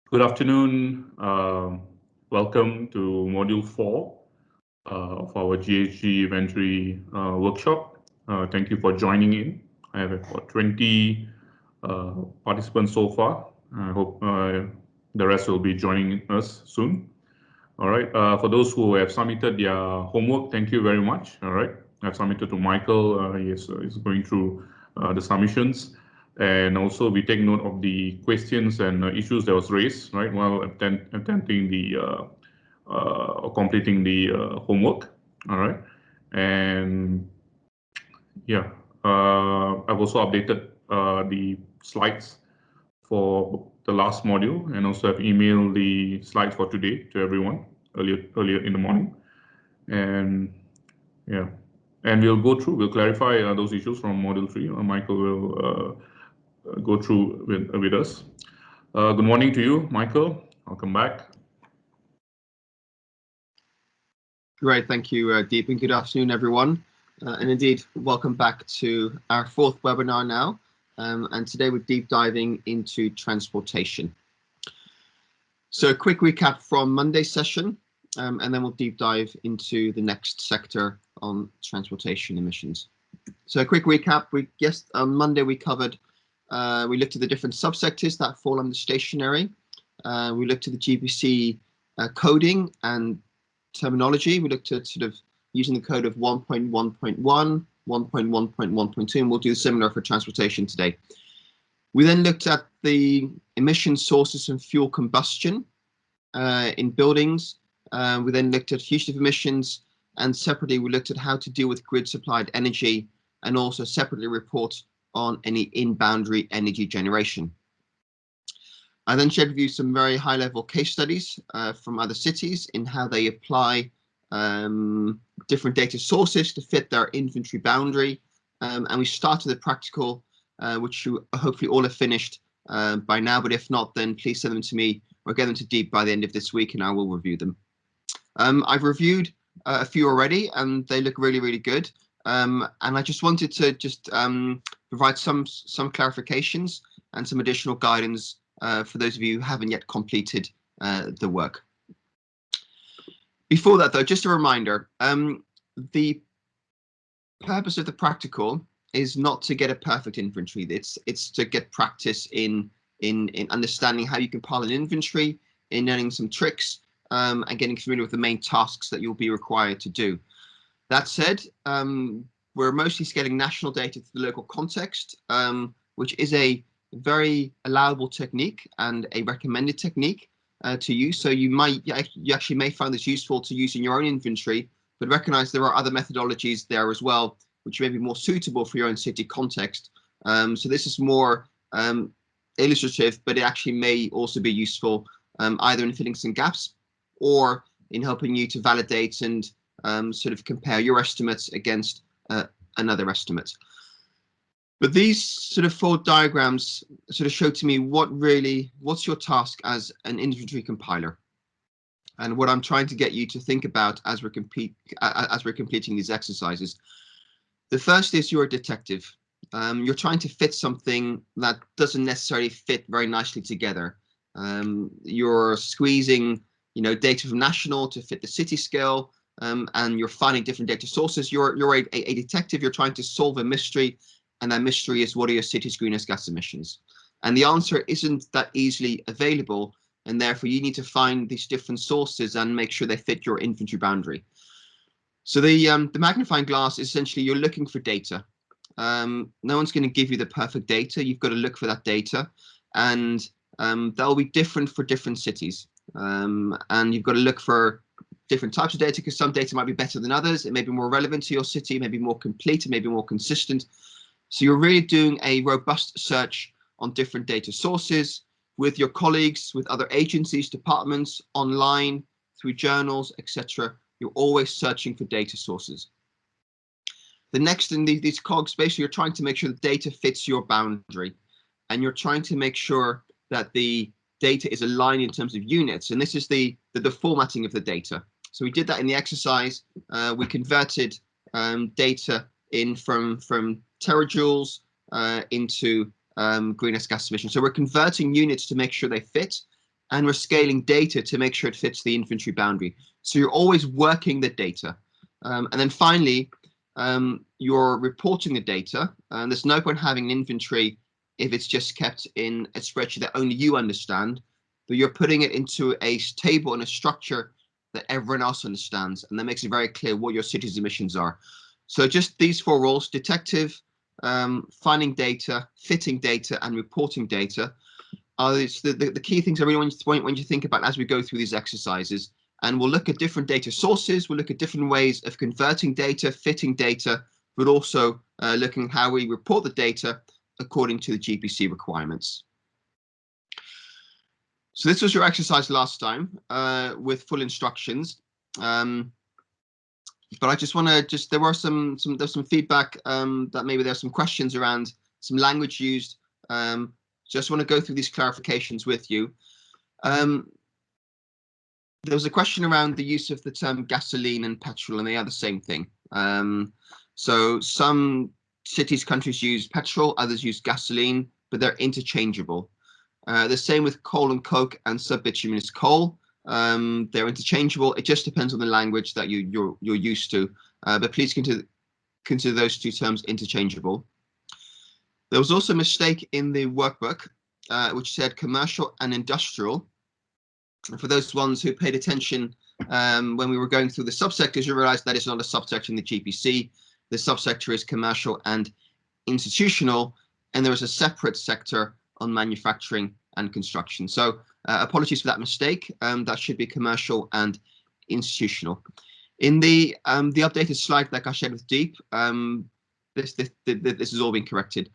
Good afternoon. Welcome to Module 4 of our GHG inventory workshop. Thank you for joining in. I have about 20 participants so far. I hope the rest will be joining us soon. All right. For those who have submitted their homework, thank you very much. All right. I've submitted to Michael. He is going through the submissions. And also we take note of the questions and issues that was raised, right, while attempting the or completing the homework. All right. And yeah, I've also updated the slides for the last module, and also I've emailed the slides for today to everyone earlier in the morning. And yeah, and we'll clarify those issues from module 3. Michael will go through with us. Good morning to you, Michael. Welcome back. Great, thank you, Deep, and good afternoon, everyone. And indeed, welcome back to our 4th webinar now. And today we're deep diving into transportation. So a quick recap from Monday's session, and then we'll deep dive into the next sector on transportation emissions. So a quick recap, on Monday we covered, we looked at the different subsectors that fall under stationary. We looked at the GBC coding and terminology. We looked at sort of using the code of 1.1.1, 1.1.1.2, and we'll do similar for transportation today. We then looked at the emission sources from fuel combustion in buildings. We then looked at fugitive emissions, and separately we looked at how to deal with grid supplied energy, and also separately report on any in-boundary energy generation. I then shared with you some very high-level case studies from other cities in how they apply different data sources to fit their inventory boundary. And we started the practical, which you hopefully all have finished by now, but if not, then please send them to me or get them to Deep by the end of this week, and I will review them. I've reviewed a few already, and they look really, really good. And I just wanted to provide some clarifications and some additional guidance for those of you who haven't yet completed the work. Before that, though, just a reminder, the purpose of the practical is not to get a perfect inventory. It's to get practice in understanding how you compile an inventory, in learning some tricks, and getting familiar with the main tasks that you'll be required to do. That said, we're mostly scaling national data to the local context, which is a very allowable technique and a recommended technique to use. So you actually may find this useful to use in your own inventory, but recognize there are other methodologies there as well, which may be more suitable for your own city context. So this is more illustrative, but it actually may also be useful either in filling some gaps or in helping you to validate and sort of compare your estimates against another estimate. But these sort of 4 diagrams sort of show to me what's your task as an inventory compiler, and what I'm trying to get you to think about as we're completing these exercises. The first is you're a detective. You're trying to fit something that doesn't necessarily fit very nicely together. You're squeezing, data from national to fit the city scale, and you're finding different data sources. You're a detective. You're trying to solve a mystery, and that mystery is, what are your city's greenhouse gas emissions? And the answer isn't that easily available, and therefore you need to find these different sources and make sure they fit your inventory boundary. So the magnifying glass is essentially, you're looking for data. No one's going to give you the perfect data. You've got to look for that data, and that'll be different for different cities. And you've got to look for different types of data, because some data might be better than others. It may be more relevant to your city, it may be more complete, it may be more consistent. So you're really doing a robust search on different data sources with your colleagues, with other agencies, departments, online, through journals, etc. You're always searching for data sources. The next in these cogs, basically you're trying to make sure the data fits your boundary, and you're trying to make sure that the data is aligned in terms of units. And this is the formatting of the data. So we did that in the exercise. We converted data in from terajoules into greenhouse gas emissions. So we're converting units to make sure they fit, and we're scaling data to make sure it fits the inventory boundary. So you're always working the data. And then finally, you're reporting the data. And there's no point having an inventory if it's just kept in a spreadsheet that only you understand, but you're putting it into a table and a structure that everyone else understands. And that makes it very clear what your city's emissions are. So just these 4 roles: detective, finding data, fitting data, and reporting data. It's the key things I really want you to think about as we go through these exercises. And we'll look at different data sources, we'll look at different ways of converting data, fitting data, but also looking at how we report the data according to the GPC requirements. So this was your exercise last time with full instructions. But I just want to there was some feedback that maybe there's some questions around some language used. Just want to go through these clarifications with you. There was a question around the use of the term gasoline and petrol, and they are the same thing. So some cities, countries use petrol, others use gasoline, but they're interchangeable. The same with coal and coke and subbituminous coal. They're interchangeable. It just depends on the language that you're used to. But please consider those 2 terms interchangeable. There was also a mistake in the workbook, which said commercial and industrial. And for those ones who paid attention when we were going through the subsectors, you realize that it's not a subsector in the GPC. The subsector is commercial and institutional, and there is a separate sector on manufacturing and construction. So apologies for that mistake. That should be commercial and institutional. In the updated slide deck I shared with Deep, this has all been corrected.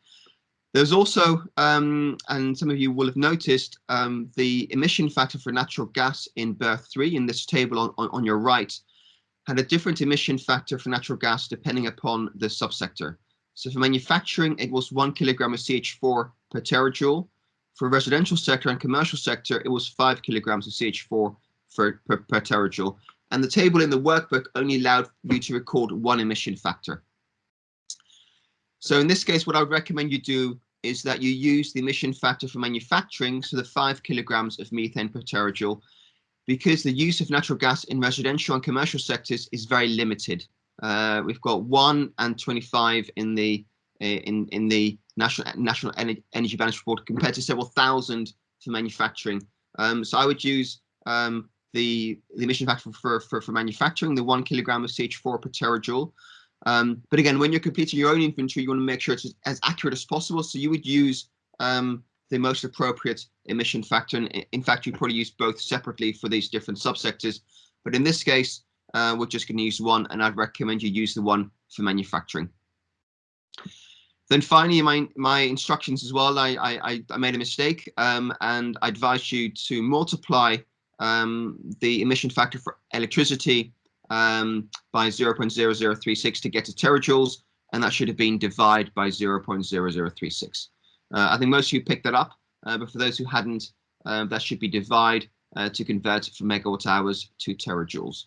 There's also, and some of you will have noticed, the emission factor for natural gas in berth 3 in this table on your right had a different emission factor for natural gas depending upon the subsector. So for manufacturing, it was 1 kilogram of CH4 per terajoule. For residential sector and commercial sector, it was 5 kilograms of CH4 per terajoule. And the table in the workbook only allowed you to record 1 emission factor. So in this case, what I would recommend you do is that you use the emission factor for manufacturing, so the 5 kilograms of methane per terajoule, because the use of natural gas in residential and commercial sectors is very limited. We've got 1 and 25 in the National Energy Balance Report compared to several thousand for manufacturing. So I would use the emission factor for manufacturing, the 1 kilogram of CH4 per terajoule. But again, when you're completing your own inventory, you want to make sure it's as accurate as possible. So you would use the most appropriate emission factor. And in fact, you probably use both separately for these different subsectors. But in this case, we're just going to use 1, and I'd recommend you use the 1 for manufacturing. Then finally, my instructions as well, I made a mistake, and I advised you to multiply the emission factor for electricity by 0.0036 to get to terajoules, and that should have been divide by 0.0036. I think most of you picked that up, but for those who hadn't, that should be divide to convert from megawatt hours to terajoules.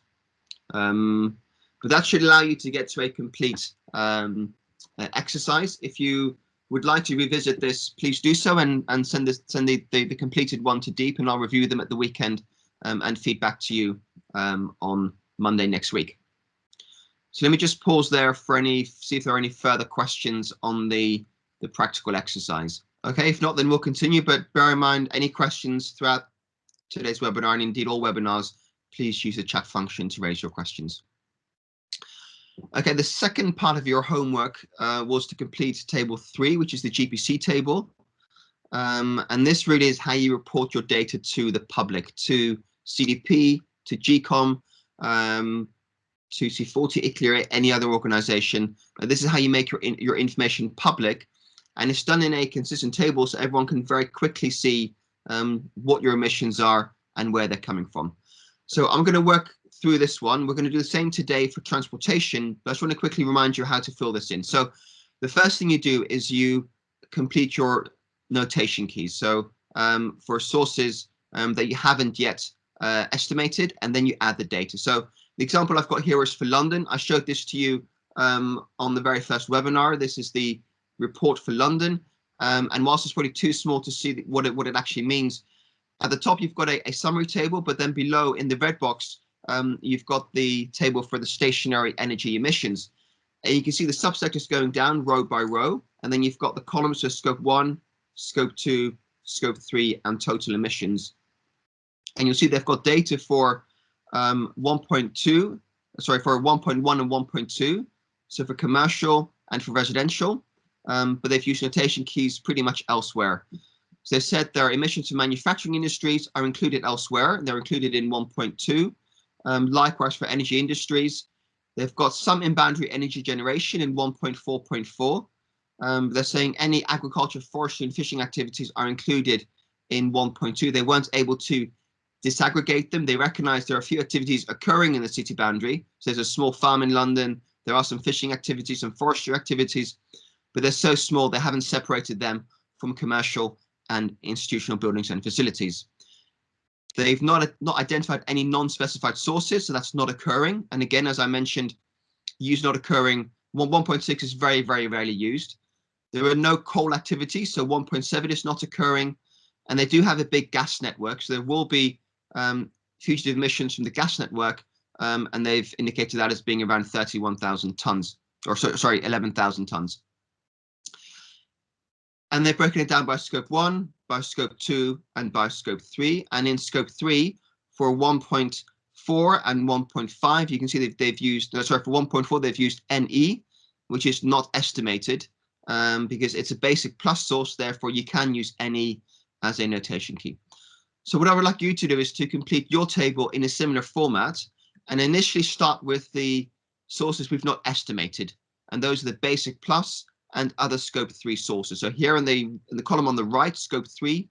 But that should allow you to get to a complete exercise. If you would like to revisit this, please do so, and send the completed one to Deep, and I'll review them at the weekend and feedback to you on Monday next week. So let me just pause there for see if there are any further questions on the practical exercise. Okay, if not, then we'll continue, but bear in mind any questions throughout today's webinar, and indeed all webinars, please use the chat function to raise your questions. Okay, the second part of your homework was to complete table 3, which is the GPC table. And this really is how you report your data to the public, to CDP, to GCOM, to C40, ICLEI, or any other organization. This is how you make your information public, and it's done in a consistent table so everyone can very quickly see what your emissions are and where they're coming from. So I'm going to work through this one. We're going to do the same today for transportation, but I just want to quickly remind you how to fill this in. So the first thing you do is you complete your notation keys. So for sources that you haven't yet estimated, and then you add the data. So the example I've got here is for London. I showed this to you on the very first webinar. This is the report for London. And whilst it's probably too small to see what it actually means, At the top, you've got a summary table, but then below in the red box, you've got the table for the stationary energy emissions. And you can see the subsectors going down row by row, and then you've got the columns for scope 1, scope 2, scope 3, and total emissions. And you'll see they've got data for 1.2, sorry, for 1.1 and 1.2, so for commercial and for residential, but they've used notation keys pretty much elsewhere. So they said their emissions from manufacturing industries are included elsewhere. They're included in 1.2. Likewise for energy industries, they've got some in-boundary energy generation in 1.4.4. They're saying any agriculture, forestry, and fishing activities are included in 1.2. They weren't able to disaggregate them. They recognize there are a few activities occurring in the city boundary. So there's a small farm in London. There are some fishing activities, some forestry activities, but they're so small they haven't separated them from commercial and institutional buildings and facilities. They've not identified any non-specified sources, so that's not occurring. And again, as I mentioned, use not occurring, 1.6 is very, very rarely used. There are no coal activities, so 1.7 is not occurring. And they do have a big gas network, so there will be fugitive emissions from the gas network, and they've indicated that as being around 31,000 tons, or sorry, 11,000 tons. And they've broken it down by scope 1, by scope 2, and by scope 3. And in scope 3, for 1.4 and 1.5, you can see that they've used, sorry, for 1.4, they've used NE, which is not estimated, because it's a basic plus source, therefore you can use NE as a notation key. So what I would like you to do is to complete your table in a similar format, and initially start with the sources we've not estimated, and those are the basic plus and other scope 3 sources. So here in the column on the right, scope 3,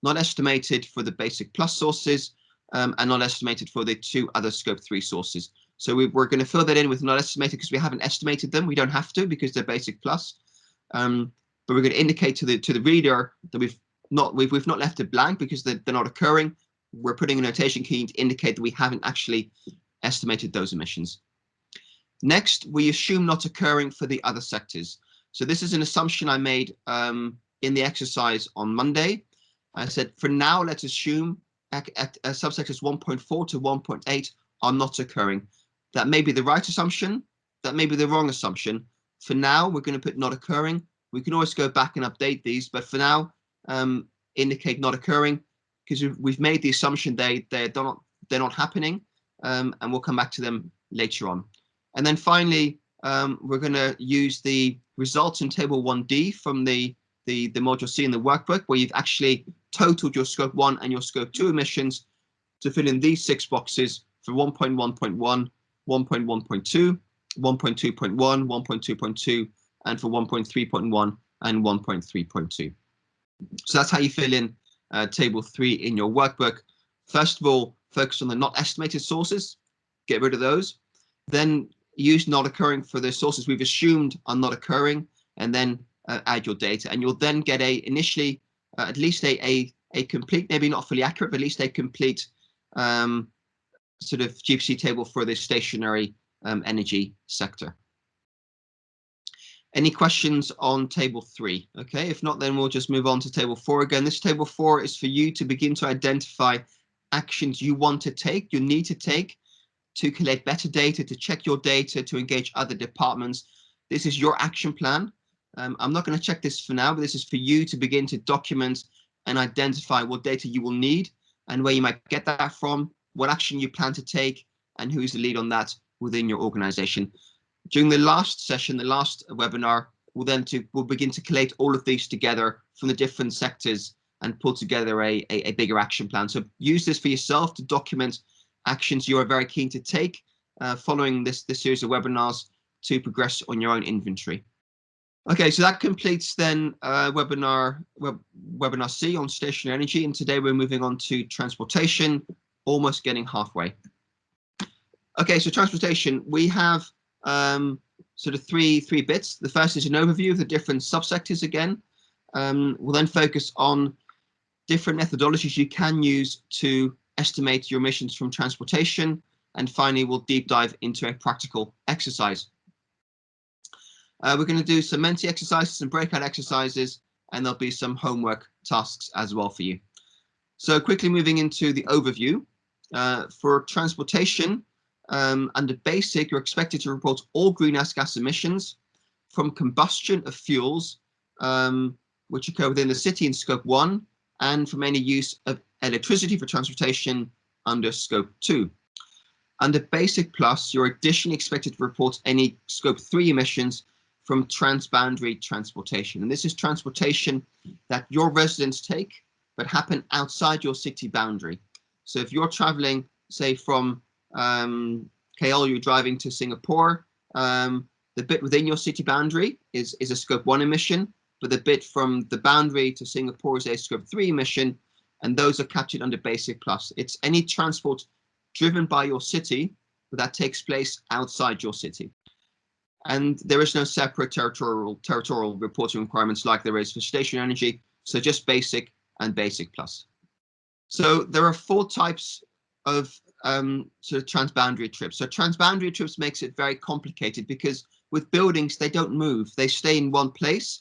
not estimated for the basic plus sources, and not estimated for the 2 other scope 3 sources. So we're going to fill that in with not estimated because we haven't estimated them. We don't have to because they're basic plus, but we're going to indicate to the reader that we've not left it blank because they're not occurring. We're putting a notation key to indicate that we haven't actually estimated those emissions. Next, we assume not occurring for the other sectors. So this is an assumption I made in the exercise on Monday. I said, for now, let's assume subsectors 1.4 to 1.8 are not occurring. That may be the right assumption. That may be the wrong assumption. For now, we're going to put not occurring. We can always go back and update these, but for now, indicate not occurring because we've made the assumption they're not happening, and we'll come back to them later on. And then finally, we're going to use the results in table 1D from the module C in the workbook, where you've actually totaled your scope 1 and your scope 2 emissions to fill in these 6 boxes for 1.1.1, 1.1.2, 1.2.1, 1.2.2, and for 1.3.1 and 1.3.2. So that's how you fill in table 3 in your workbook. First of all, focus on the not estimated sources, get rid of those. Then use not occurring for the sources we've assumed are not occurring, and then add your data. And you'll then get initially at least a complete, maybe not fully accurate, but at least a complete sort of GPC table for the stationary energy sector. Any questions on table 3? Okay, if not, then we'll just move on to table 4 again. This table 4 is for you to begin to identify actions you want to take, you need to take to collect better data, to check your data, to engage other departments. This is your action plan. I'm not going to check this for now, but this is for you to begin to document and identify what data you will need and where you might get that from, what action you plan to take, and who's the lead on that within your organization. During the last session, the last webinar, we'll begin to collate all of these together from the different sectors and pull together a bigger action plan. So use this for yourself to document actions you are very keen to take following this series of webinars to progress on your own inventory. Okay, so that completes then webinar C on stationary energy, and today we're moving on to transportation, almost getting halfway. Okay, so transportation, we have sort of three bits. The first is an overview of the different subsectors again. We'll then focus on different methodologies you can use to estimate your emissions from transportation, and finally we'll deep dive into a practical exercise. We're going to do some Menti exercises and breakout exercises, and there'll be some homework tasks as well for you. So quickly moving into the overview. For transportation, under basic, you're expected to report all greenhouse gas emissions from combustion of fuels, which occur within the city in Scope 1, and from any use of electricity for transportation under Scope 2. Under Basic Plus, you're additionally expected to report any Scope 3 emissions from transboundary transportation. And this is transportation that your residents take, but happen outside your city boundary. So if you're traveling, say from KL, you're driving to Singapore, the bit within your city boundary is a Scope 1 emission, but the bit from the boundary to Singapore is a Scope 3 emission, and those are captured under Basic Plus. It's any transport driven by your city, but that takes place outside your city. And there is no separate territorial reporting requirements like there is for stationary energy, so just Basic and Basic Plus. So there are 4 types of sort of transboundary trips. So transboundary trips makes it very complicated because with buildings, they don't move. They stay in one place.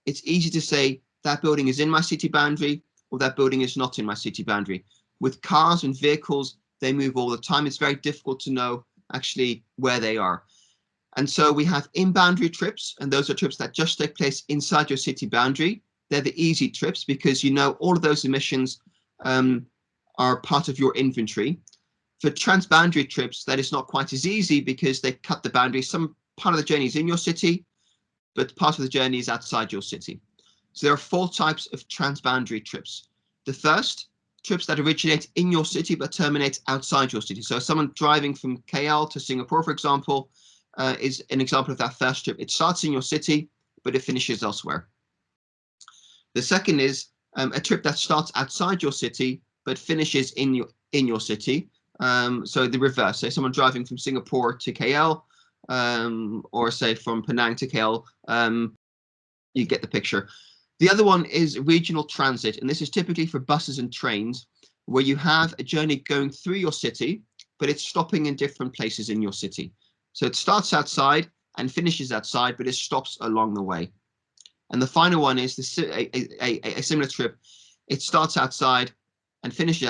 It's easy to say that building is in my city boundary or that building is not in my city boundary. With cars and vehicles, they move all the time. It's very difficult to know actually where they are. And so we have in-boundary trips, and those are trips that just take place inside your city boundary. They're the easy trips because you know all of those emissions are part of your inventory. For transboundary trips, that is not quite as easy because they cut the boundary. Some part of the journey is in your city, but part of the journey is outside your city. So there are 4 types of transboundary trips. The first, trips that originate in your city but terminate outside your city. So someone driving from KL to Singapore, for example, is an example of that first trip. It starts in your city, but it finishes elsewhere. The second is a trip that starts outside your city but finishes in your city. So the reverse. Say someone driving from Singapore to KL, or say from Penang to KL. You get the picture. The other one is regional transit, and this is typically for buses and trains, where you have a journey going through your city, but it's stopping in different places in your city. So it starts outside and finishes outside, but it stops along the way. And the final one is a similar trip. It starts outside and finishes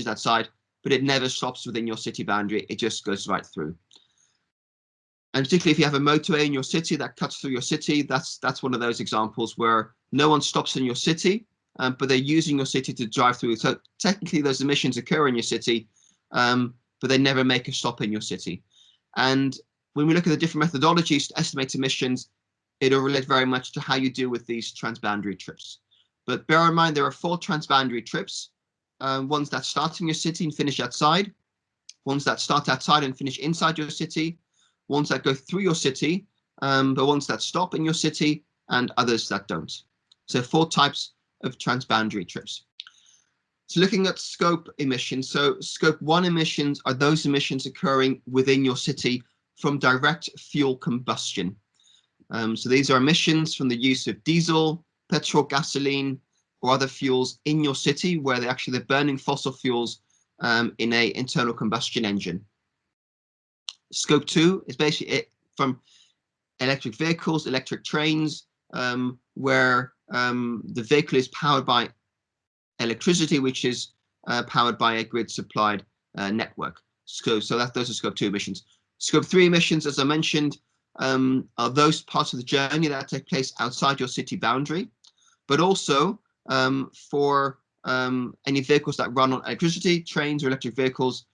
outside, but it never stops within your city boundary. It just goes right through. And particularly if you have a motorway in your city that cuts through your city, that's one of those examples where no one stops in your city, but they're using your city to drive through. So technically those emissions occur in your city, but they never make a stop in your city. And when we look at the different methodologies to estimate emissions, it'll relate very much to how you deal with these transboundary trips. But bear in mind, there are 4 transboundary trips, ones that start in your city and finish outside, ones that start outside and finish inside your city, ones that go through your city, but ones that stop in your city, and others that don't. So 4 types of transboundary trips. So looking at scope emissions, so scope 1 emissions are those emissions occurring within your city from direct fuel combustion. So these are emissions from the use of diesel, petrol, gasoline, or other fuels in your city where they're burning fossil fuels in an internal combustion engine. Scope 2 is basically it from electric vehicles, electric trains, where the vehicle is powered by electricity, which is powered by a grid supplied network. So those are scope 2 emissions. Scope 3 emissions, as I mentioned, are those parts of the journey that take place outside your city boundary, but also for any vehicles that run on electricity, trains or electric vehicles,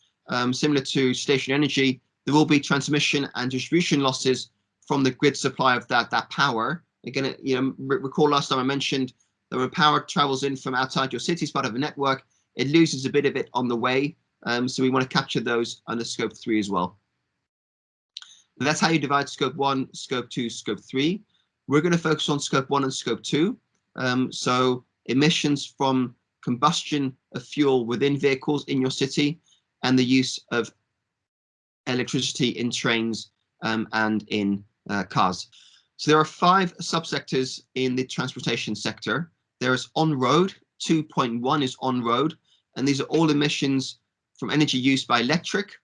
similar to stationary energy, there will be transmission and distribution losses from the grid supply of that power. Again, recall last time I mentioned that when power travels in from outside your city as part of a network, it loses a bit of it on the way. So we want to capture those under scope 3 as well. And that's how you divide scope 1, scope 2, scope 3. We're going to focus on scope 1 and scope 2. So emissions from combustion of fuel within vehicles in your city and the use of electricity in trains and in cars. So there are 5 subsectors in the transportation sector. There is on-road, 2.1 is on-road, and these are all emissions from energy used by electric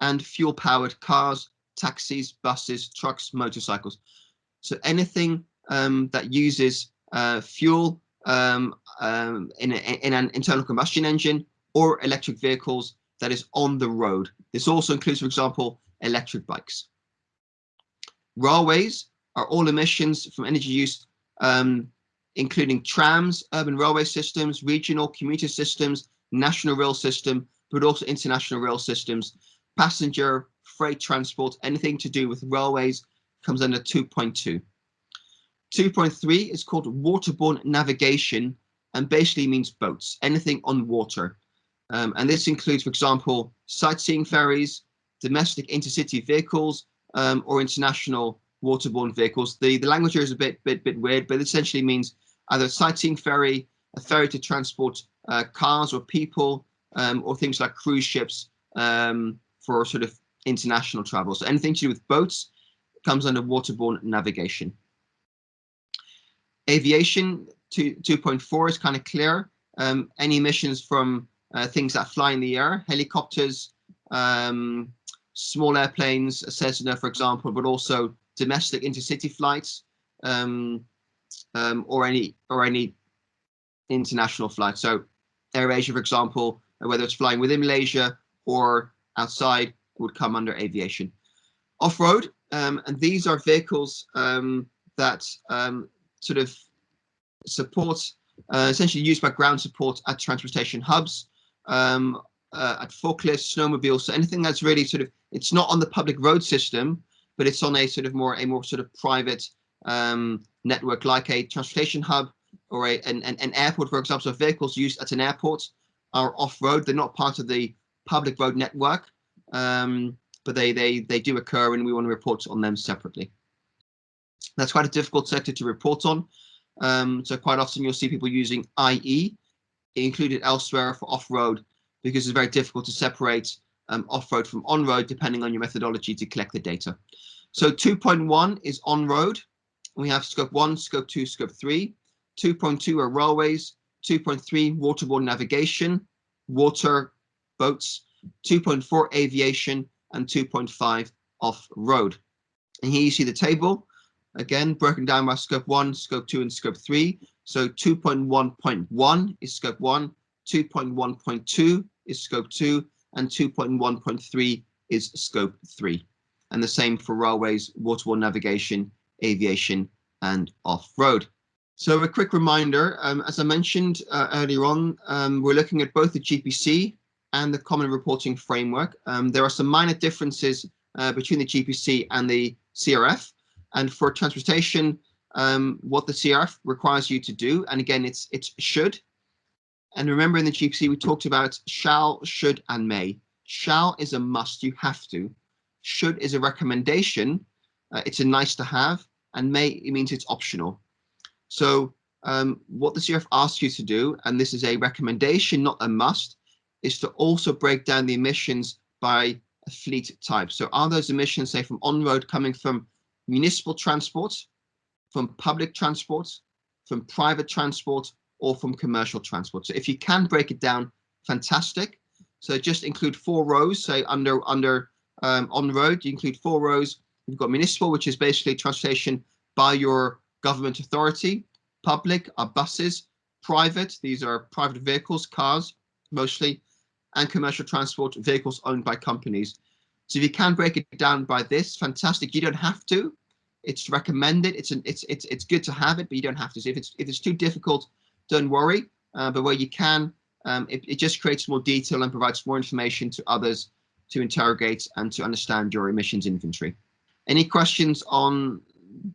and fuel-powered cars, taxis, buses, trucks, motorcycles. So anything that uses fuel in an internal combustion engine, or electric vehicles that is on the road. This also includes, for example, electric bikes. Railways are all emissions from energy use, including trams, urban railway systems, regional commuter systems, national rail system, but also international rail systems. Passenger, freight transport, anything to do with railways comes under 2.2. 2.3 is called waterborne navigation, and basically means boats, anything on water. And this includes, for example, sightseeing ferries, domestic intercity vehicles, or international waterborne vehicles. The language here is a bit weird, but it essentially means either a sightseeing ferry, a ferry to transport cars or people, or things like cruise ships for sort of international travel. So anything to do with boats comes under waterborne navigation. Aviation 2.4 is kind of clear. Any emissions from things that fly in the air, helicopters, small airplanes, a Cessna, for example, but also domestic intercity flights, or any international flights. So AirAsia, for example, whether it's flying within Malaysia or outside, would come under aviation. Off-road, and these are vehicles that sort of support, essentially used by ground support at transportation hubs, at forklifts, snowmobiles, so anything that's really sort of, it's not on the public road system, but it's on a sort of more sort of private network, like a transportation hub or an airport, for example. So vehicles used at an airport are off-road. They're not part of the public road network, but they do occur, and we want to report on them separately. That's quite a difficult sector to report on. So quite often you'll see people using IE included elsewhere for off-road, because it's very difficult to separate off-road from on-road depending on your methodology to collect the data. So 2.1 is on-road. We have scope 1, scope 2, scope 3. 2.2 are railways. 2.3 waterborne navigation, water, boats. 2.4 aviation, and 2.5 off-road. And here you see the table, again broken down by scope 1, scope 2, and scope 3. So 2.1.1 is scope 1, 2.1.2 is scope 2, and 2.1.3 is scope 3. And the same for railways, waterborne navigation, aviation, and off-road. So a quick reminder, as I mentioned earlier on, we're looking at both the GPC and the Common Reporting Framework. There are some minor differences between the GPC and the CRF. And for transportation, what the CRF requires you to do, and again, it's should. And remember, in the GPC, we talked about shall, should, and may. Shall is a must, you have to. Should is a recommendation, it's a nice to have, and may, it means it's optional. So what the CRF asks you to do, and this is a recommendation, not a must, is to also break down the emissions by a fleet type. So are those emissions, say, from on-road, coming from municipal transport, from public transport, from private transport, or from commercial transport? So if you can break it down, fantastic. So just include 4 rows, say under on-road, you include 4 rows. You've got municipal, which is basically transportation by your government authority. Public are buses. Private, these are private vehicles, cars mostly, and commercial transport, vehicles owned by companies. So if you can break it down by this, fantastic. You don't have to. It's recommended. It's good to have it, but you don't have to. So if it's too difficult, don't worry. But where you can, it just creates more detail and provides more information to others to interrogate and to understand your emissions inventory. Any questions on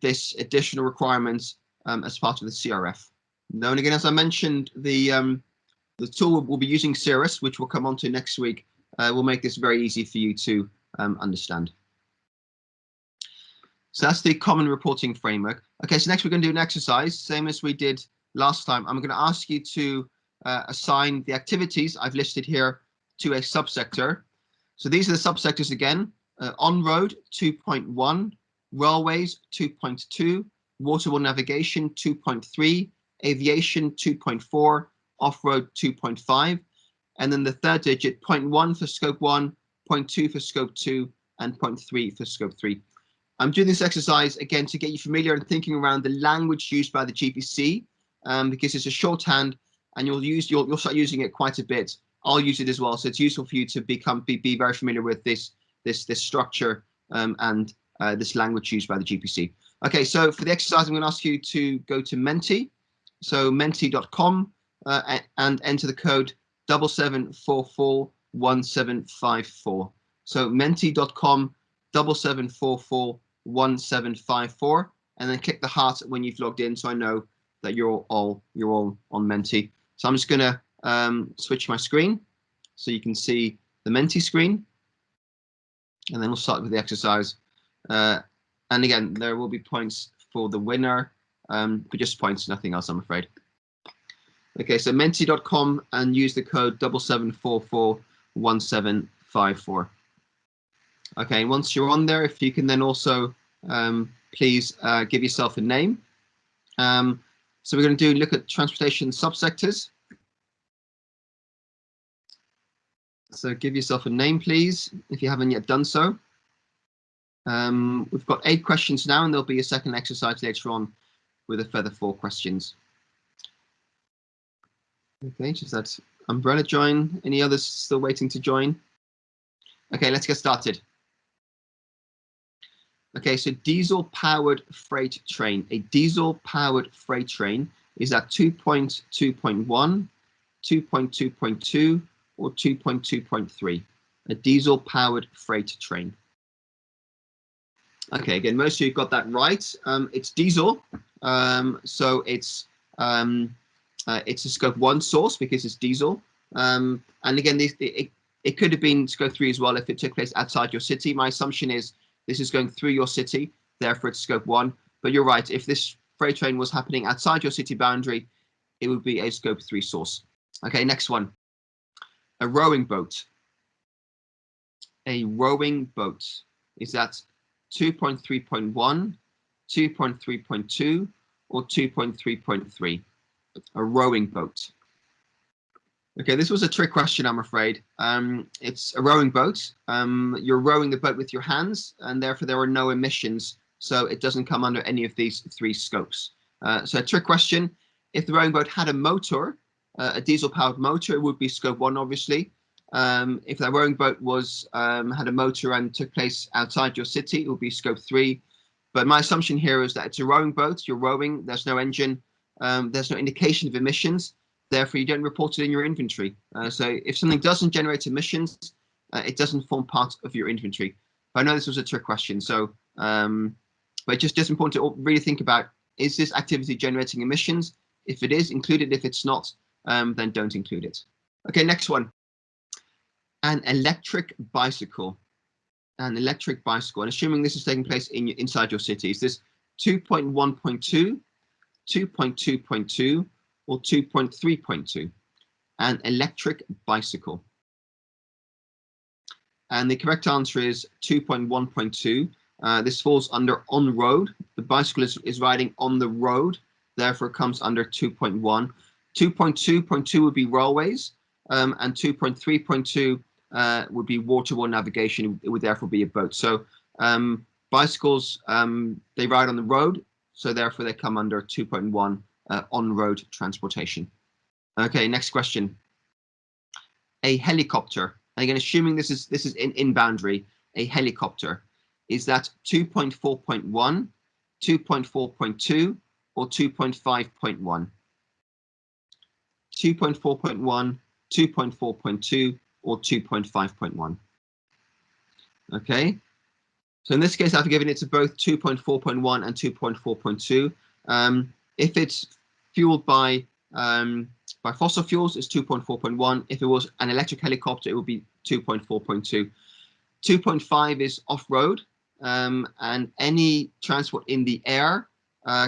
this additional requirements as part of the CRF? No, and again, as I mentioned, the tool we'll be using Cirrus, which we'll come on to next week, will make this very easy for you to understand. So that's the Common Reporting Framework. Okay, so next we're going to do an exercise, same as we did last time. I'm going to ask you to assign the activities I've listed here to a subsector. So these are the subsectors again: on-road 2.1, railways 2.2, waterborne navigation 2.3, aviation 2.4, off-road 2.5, and then the third digit 0.1 for scope 1, 0.2 for scope 2, and 0.3 for scope 3. I'm doing this exercise again to get you familiar and thinking around the language used by the GPC because it's a shorthand, and you'll start using it quite a bit. I'll use it as well, so it's useful for you to be very familiar with this structure and this language used by the GPC. Okay, so for the exercise, I'm going to ask you to go to Menti, so menti.com, and enter the code 77441754. So menti.com 77441754, and then click the heart when you've logged in, so I know that you're all on Menti. So I'm just going to switch my screen so you can see the Menti screen, and then we'll start with the exercise. And again, there will be points for the winner, but just points, nothing else, I'm afraid. Okay, so menti.com and use the code 77441754. Okay, once you're on there, if you can then also please give yourself a name. So we're going to look at transportation subsectors. So give yourself a name, please, if you haven't yet done so. We've got 8 questions now, and there'll be a second exercise later on with a further 4 questions. Okay, just that umbrella join. Any others still waiting to join? Okay, let's get started. Okay, so diesel-powered freight train. A diesel-powered freight train is at 2.2.1, 2.2.2, or 2.2.3. A diesel-powered freight train. Okay, again, most of you got that right. It's diesel, so it's a scope 1 source because it's diesel. And again, it could have been scope 3 as well if it took place outside your city. My assumption is this is going through your city, therefore it's scope 1. But you're right, if this freight train was happening outside your city boundary, it would be a scope 3 source. Okay, next one. A rowing boat. A rowing boat is at 2.3.1, 2.3.2, or 2.3.3. A rowing boat. Okay, this was a trick question, I'm afraid. It's a rowing boat. You're rowing the boat with your hands, and therefore there are no emissions, so it doesn't come under any of these 3 scopes. So a trick question. If the rowing boat had a motor, a diesel-powered motor, it would be scope 1, obviously. If that rowing boat was had a motor and took place outside your city, it would be scope 3. But my assumption here is that it's a rowing boat. You're rowing. There's no engine. There's no indication of emissions. Therefore, you don't report it in your inventory. So if something doesn't generate emissions, it doesn't form part of your inventory. But I know this was a trick question, so but just important to really think about: is this activity generating emissions? If it is, include it. If it's not, then don't include it. Okay, next one. An electric bicycle. An electric bicycle, and assuming this is taking place inside your city, is this 2.1.2, 2.2.2, or 2.3.2? An electric bicycle. And the correct answer is 2.1.2. This falls under on-road. The bicycle is riding on the road, therefore it comes under 2.1. 2.2.2 would be railways, and 2.3.2 would be waterborne navigation. It would therefore be a boat. So bicycles, they ride on the road, so therefore they come under 2.1 on-road transportation. Okay, next question. A helicopter. And again, assuming this is in boundary, a helicopter. Is that 2.4.1, 2.4.2, or 2.5.1? 2.4.1, 2.4.2, or 2.5.1. Okay, so in this case, I've given it to both 2.4.1 and 2.4.2. If it's fueled by fossil fuels, it's 2.4.1. If it was an electric helicopter, it would be 2.4.2. 2.5 is off-road, and any transport in the air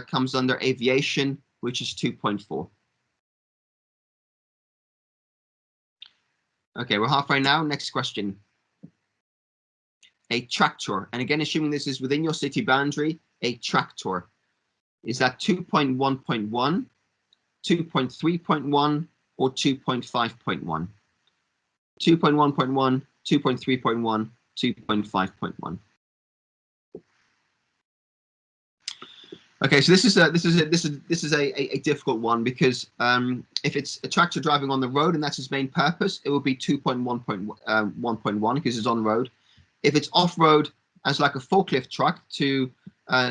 comes under aviation, which is 2.4. Okay, we're halfway now. Next question. A tractor, and again, assuming this is within your city boundary, a tractor. Is that 2.1.1, 2.3.1, or 2.5.1? 2.1.1, 2.3.1, 2.5.1. Okay, so this is a difficult one because if it's a tractor driving on the road and that's its main purpose, it will be 2.1.1 because it's on road. If it's off road as like a forklift truck to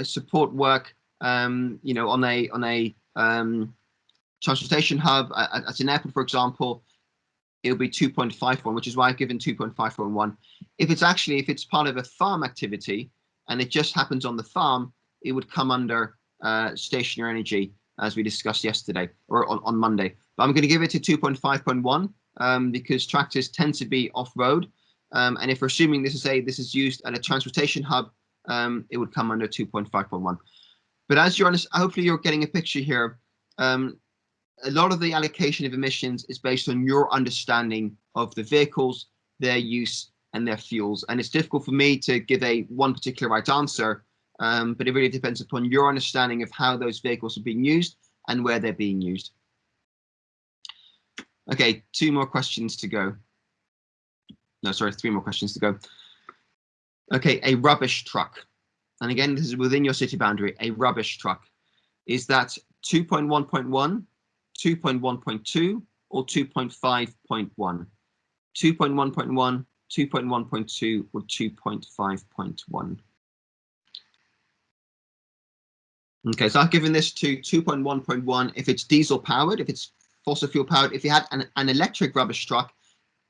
support work, you know, on a transportation hub at an airport, for example, it'll be 2.51, which is why I've given 2.5.1. If it's part of a farm activity and it just happens on the farm, it would come under stationary energy, as we discussed yesterday or on Monday. But I'm going to give it to 2.5.1 because tractors tend to be off-road, and if we're assuming this is used at a transportation hub, it would come under 2.5.1. But as you're honest, hopefully you're getting a picture here. A lot of the allocation of emissions is based on your understanding of the vehicles, their use, and their fuels. And it's difficult for me to give one particular right answer, but it really depends upon your understanding of how those vehicles are being used and where they're being used. Okay, 2 more questions to go. No, sorry, 3 more questions to go. Okay, a rubbish truck. And again, this is within your city boundary, a rubbish truck. Is that 2.1.1, 2.1.2, or 2.5.1? 2.1.1, 2.1.2, or 2.5.1? Okay, so I've given this to 2.1.1 if it's diesel powered, if it's fossil fuel powered. If you had an electric rubbish truck,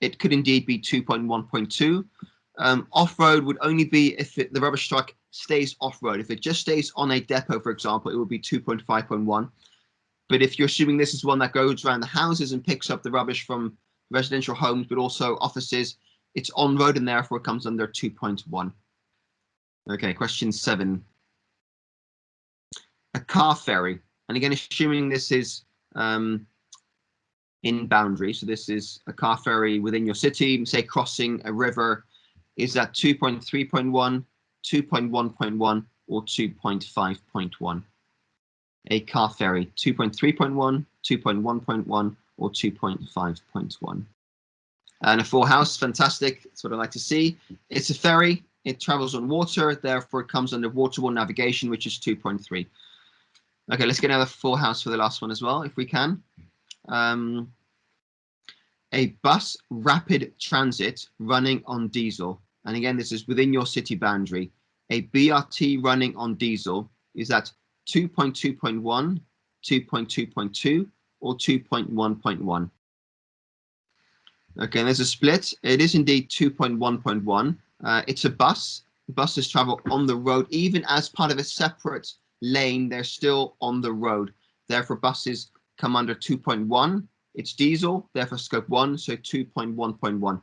it could indeed be 2.1.2. Off-road would only be if the rubbish truck stays off-road. If it just stays on a depot, for example, it would be 2.5.1. But if you're assuming this is one that goes around the houses and picks up the rubbish from residential homes, but also offices, it's on-road and therefore it comes under 2.1. Okay, question 7. A car ferry. And again, assuming this is in boundary, so this is a car ferry within your city, say crossing a river, is that 2.3.1, 2.1.1, or 2.5.1? A car ferry, 2.3.1, 2.1.1, or 2.5.1. And a full house, fantastic. That's what I like to see. It's a ferry. It travels on water, therefore it comes under waterborne navigation, which is 2.3. Okay, let's get another full house for the last one as well, if we can. A bus rapid transit running on diesel. And again, this is within your city boundary. A BRT running on diesel, is that 2.2.1, 2.2.2, or 2.1.1? Okay, there's a split. It is indeed 2.1.1. It's a bus. Buses travel on the road, even as part of a separate lane, they're still on the road. Therefore, buses come under 2.1. It's diesel, therefore scope 1, so 2.1.1.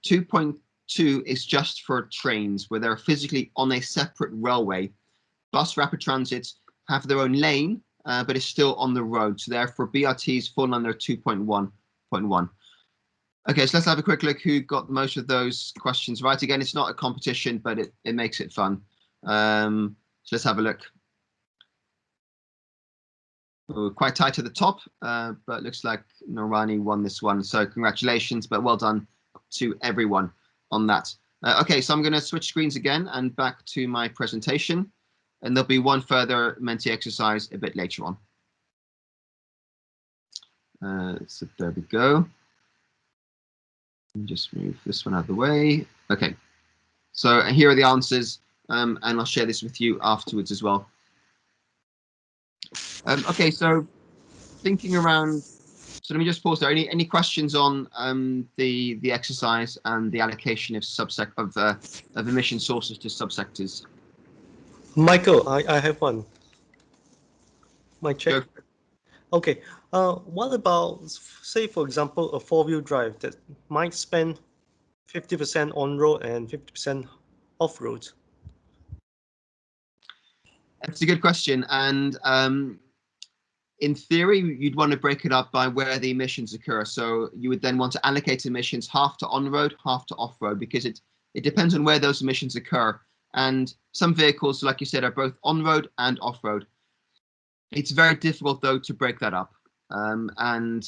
2.2 is just for trains, where they're physically on a separate railway. Bus rapid transits have their own lane, but it's still on the road. So therefore, BRTs fall under 2.1.1. Okay, so let's have a quick look who got most of those questions right. Again, it's not a competition, but it makes it fun. So let's have a look. We're quite tight at the top, but looks like Norani won this one. So congratulations, but well done to everyone on that. Okay, so I'm going to switch screens again and back to my presentation, and there'll be one further Menti exercise a bit later on. So there we go. Just move this one out of the way. Okay, so here are the answers, and I'll share this with you afterwards as well. Okay, so thinking around, so let me just pause there. Any questions on the exercise and the allocation of of emission sources to subsectors? Michael, I have one. My check. Go. Okay. What about, say, for example, a 4-wheel drive that might spend 50% on road and 50% off road? That's a good question, and in theory, you'd want to break it up by where the emissions occur. So you would then want to allocate emissions half to on-road, half to off-road, because it depends on where those emissions occur. And some vehicles, like you said, are both on-road and off-road. It's very difficult, though, to break that up. And I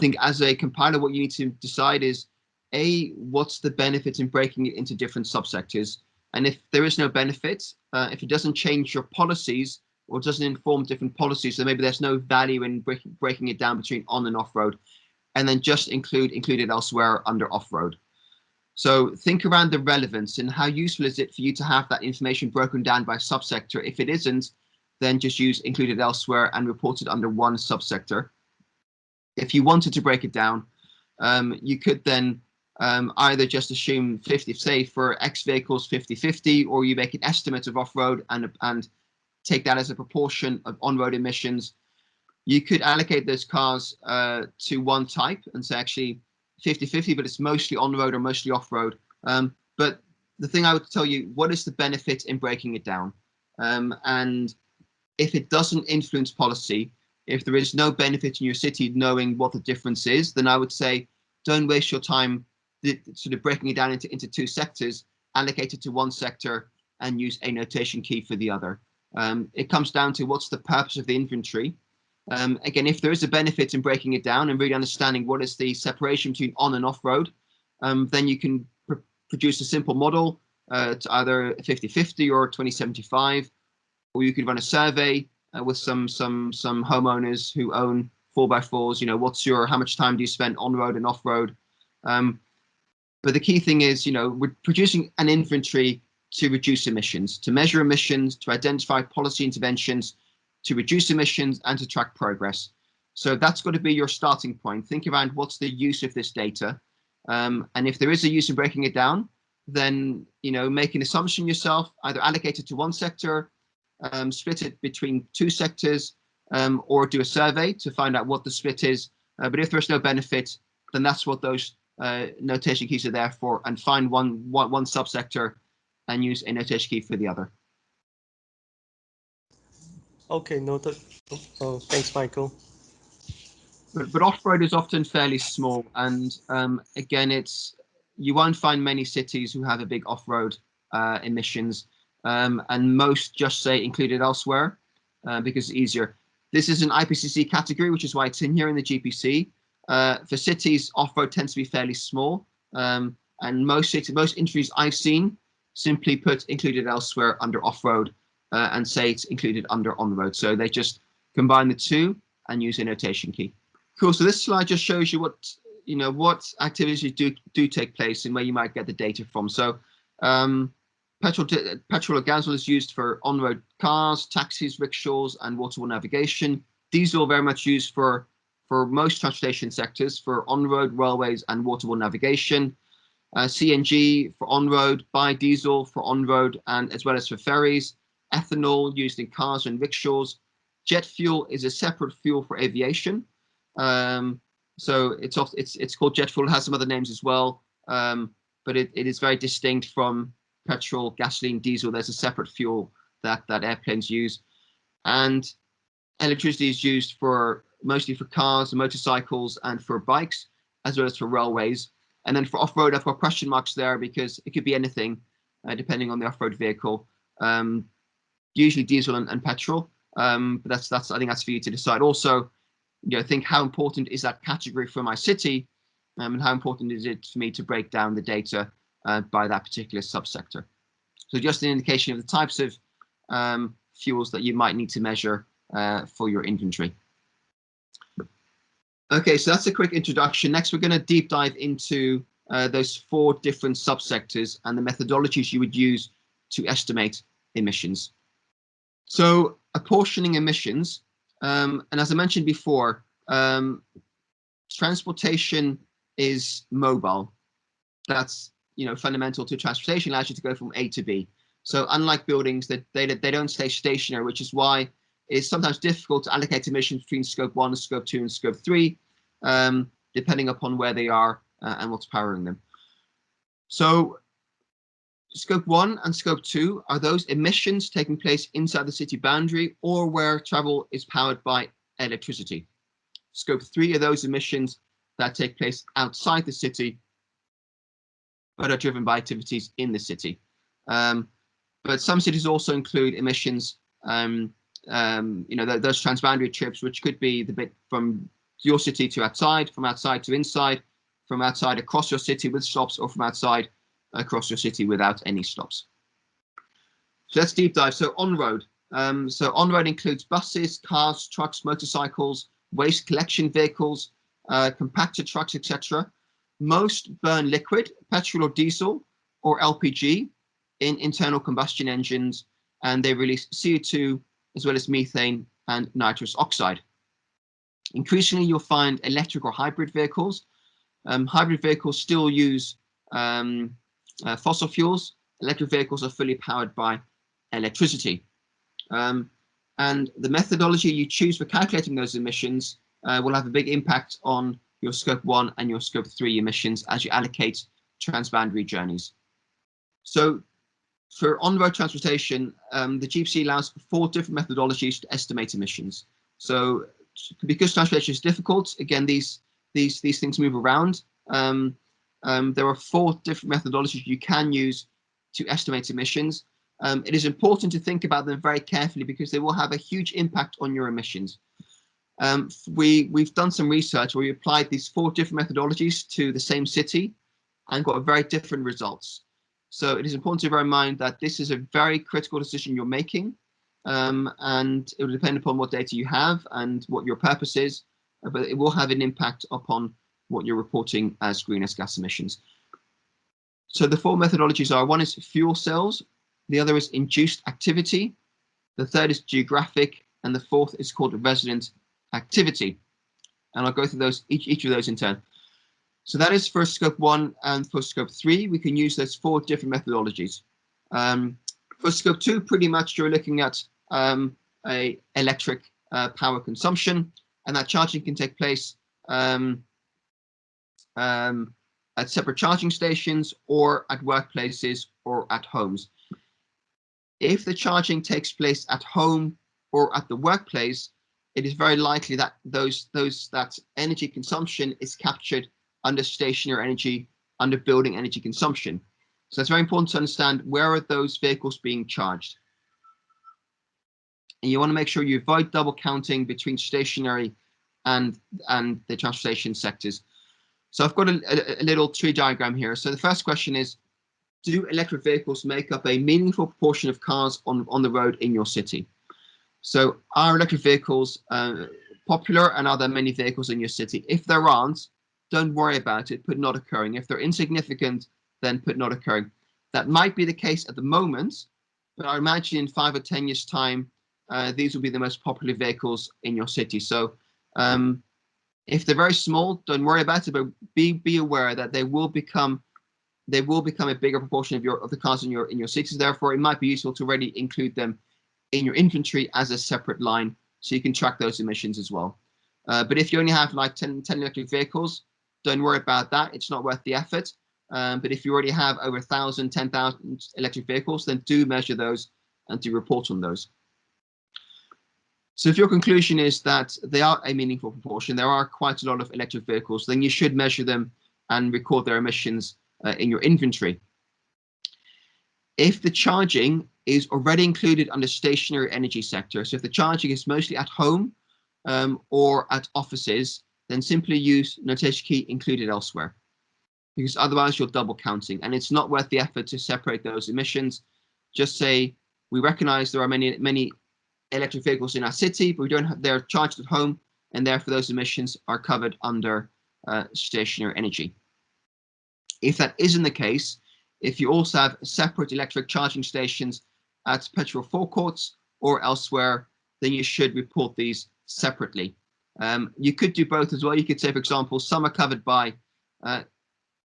think as a compiler, what you need to decide is, A, what's the benefit in breaking it into different subsectors? And if there is no benefit, if it doesn't change your policies or doesn't inform different policies, then maybe there's no value in breaking it down between on and off-road, and then just included elsewhere under off-road. So think around the relevance and how useful is it for you to have that information broken down by subsector. If it isn't, then just use included elsewhere and report it under one subsector. If you wanted to break it down, you could then either just assume 50, say for X vehicles 50-50, or you make an estimate of off-road and take that as a proportion of on-road emissions. You could allocate those cars to one type and say actually 50-50, but it's mostly on-road or mostly off-road. But the thing I would tell you, what is the benefit in breaking it down? And if it doesn't influence policy, if there is no benefit in your city knowing what the difference is, then I would say don't waste your time sort of breaking it down into two sectors, allocate it to one sector and use a notation key for the other. It comes down to what's the purpose of the inventory. Again, if there is a benefit in breaking it down and really understanding what is the separation between on and off-road, then you can produce a simple model to either 50-50 or 20-75, or you could run a survey with some homeowners who own 4x4s. You know, how much time do you spend on road and off road? But the key thing is, you know, we're producing an inventory to reduce emissions, to measure emissions, to identify policy interventions, to reduce emissions, and to track progress. So that's got to be your starting point. Think around what's the use of this data, and if there is a use in breaking it down, then, you know, make an assumption yourself, either allocate it to one sector, split it between two sectors, or do a survey to find out what the split is. But if there's no benefit, then that's what those notation keys are there for, and find one subsector and use a notation key for the other. Okay, noted. Oh, thanks, Michael. But off-road is often fairly small, and again, you won't find many cities who have a big off-road emissions, and most just say included elsewhere because it's easier. This is an IPCC category, which is why it's in here in the GPC. For cities, off-road tends to be fairly small, and most entries I've seen simply put included elsewhere under off-road and say it's included under on-road. So they just combine the two and use a notation key. Cool. So this slide just shows you what activities do take place and where you might get the data from. So petrol or gasoil is used for on-road cars, taxis, rickshaws, and waterborne navigation. Diesel very much used for most transportation sectors, for on-road, railways, and waterborne navigation. CNG for on-road, biodiesel for on-road, and as well as for ferries. Ethanol used in cars and rickshaws. Jet fuel is a separate fuel for aviation. So it's called jet fuel. It has some other names as well, but it is very distinct from petrol, gasoline, diesel. There's a separate fuel that airplanes use, and electricity is used mostly for cars and motorcycles and for bikes, as well as for railways. And then for off-road, I've got question marks there because it could be anything, depending on the off-road vehicle. Usually diesel and petrol, but I think that's for you to decide. Also, you know, think how important is that category for my city, and how important is it for me to break down the data by that particular subsector. So just an indication of the types of fuels that you might need to measure for your inventory. Okay, so that's a quick introduction. Next, we're going to deep dive into those 4 different subsectors and the methodologies you would use to estimate emissions. So apportioning emissions, and as I mentioned before, transportation is mobile. That's, you know, fundamental to transportation, allows you to go from A to B. So unlike buildings, they don't stay stationary, which is why it's sometimes difficult to allocate emissions between scope 1, scope 2, and scope 3, depending upon where they are and what's powering them. So scope 1 and scope 2 are those emissions taking place inside the city boundary or where travel is powered by electricity. Scope 3 are those emissions that take place outside the city but are driven by activities in the city. But some cities also include emissions, you know, those transboundary trips, which could be the bit from your city to outside, from outside to inside, from outside across your city with stops, or from outside across your city without any stops. So let's deep dive. So on-road. So on-road includes buses, cars, trucks, motorcycles, waste collection vehicles, compactor trucks, etc. Most burn liquid, petrol or diesel, or LPG in internal combustion engines, and they release CO2 as well as methane and nitrous oxide. Increasingly, you'll find electric or hybrid vehicles. Hybrid vehicles still use fossil fuels. Electric vehicles are fully powered by electricity. And the methodology you choose for calculating those emissions will have a big impact on your Scope 1 and your Scope 3 emissions as you allocate transboundary journeys. So for on-road transportation, the GPC allows 4 different methodologies to estimate emissions. So because transportation is difficult, again, these things move around. There are 4 different methodologies you can use to estimate emissions. It is important to think about them very carefully because they will have a huge impact on your emissions. We've done some research where we applied these 4 different methodologies to the same city and got very different results. So it is important to bear in mind that this is a very critical decision you're making, and it will depend upon what data you have and what your purpose is, but it will have an impact upon what you're reporting as greenhouse gas emissions. So the 4 methodologies are: one is fuel cells, the other is induced activity, the third is geographic, and the fourth is called resident activity. And I'll go through those each of those in turn. So that is for Scope 1, and for Scope 3, we can use those 4 different methodologies. For Scope 2, pretty much you're looking at a electric power consumption, and that charging can take place at separate charging stations or at workplaces or at homes. If the charging takes place at home or at the workplace, it is very likely that that energy consumption is captured under stationary energy, under building energy consumption. So it's very important to understand where are those vehicles being charged. And you want to make sure you avoid double counting between stationary and the transportation sectors. So I've got a little tree diagram here. So the first question is, do electric vehicles make up a meaningful proportion of cars on the road in your city? So are electric vehicles popular, and are there many vehicles in your city? If there aren't, don't worry about it, put not occurring. If they're insignificant, then put not occurring. That might be the case at the moment, but I imagine in 5 or 10 years' time, these will be the most popular vehicles in your city. So if they're very small, don't worry about it, but be aware that they will become a bigger proportion of the cars in your cities. Therefore, it might be useful to already include them in your inventory as a separate line, so you can track those emissions as well. But if you only have like 10 electric vehicles, don't worry about that. It's not worth the effort. But if you already have over 1,000, 10,000 electric vehicles, then do measure those and do report on those. So if your conclusion is that they are a meaningful proportion, there are quite a lot of electric vehicles, then you should measure them and record their emissions in your inventory. If the charging is already included under stationary energy sector, so if the charging is mostly at home or at offices, then simply use notation key included elsewhere, because otherwise you're double counting, and it's not worth the effort to separate those emissions. Just say, we recognize there are many electric vehicles in our city, but we don't have, they're charged at home, and therefore those emissions are covered under stationary energy. If that isn't the case, if you also have separate electric charging stations at petrol forecourts or elsewhere, then you should report these separately. You could do both as well. You could say, for example, some are covered by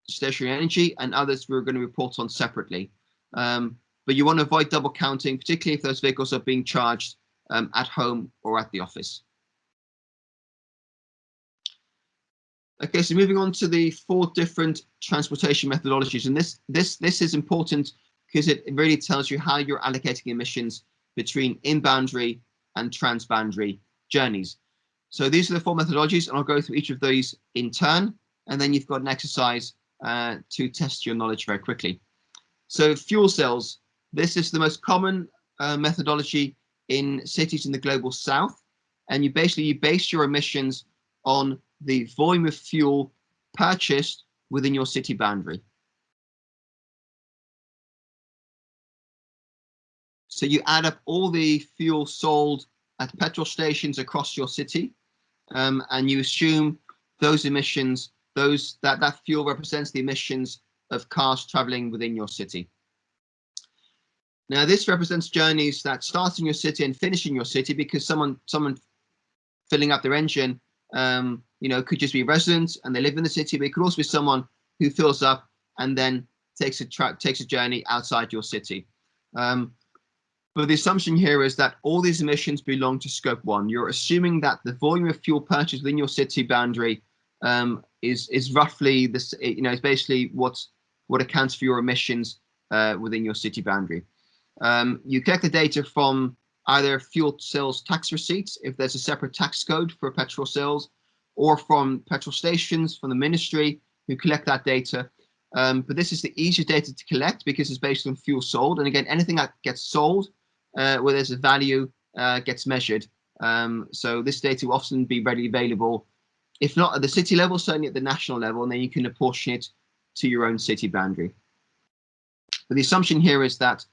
stationary energy and others we're going to report on separately. But you want to avoid double counting, particularly if those vehicles are being charged at home or at the office. Okay, so moving on to the 4 different transportation methodologies, and this is important because it really tells you how you're allocating emissions between in-boundary and transboundary journeys. So these are the 4 methodologies, and I'll go through each of these in turn, and then you've got an exercise to test your knowledge very quickly. So fuel cells, this is the most common methodology in cities in the global south, and you base your emissions on the volume of fuel purchased within your city boundary. So you add up all the fuel sold at petrol stations across your city, and you assume those emissions, that fuel represents the emissions of cars traveling within your city. Now, this represents journeys that start in your city and finish in your city, because someone filling up their engine, could just be a resident and they live in the city, but it could also be someone who fills up and then takes a journey outside your city. But the assumption here is that all these emissions belong to scope 1. You're assuming that the volume of fuel purchased within your city boundary is roughly this. Is basically what accounts for your emissions within your city boundary. You collect the data from either fuel sales tax receipts, if there's a separate tax code for petrol sales, or from petrol stations, from the ministry, who collect that data. But this is the easiest data to collect because it's based on fuel sold. And again, anything that gets sold where there's a value gets measured. So this data will often be readily available, if not at the city level, certainly at the national level, and then you can apportion it to your own city boundary. But the assumption here is that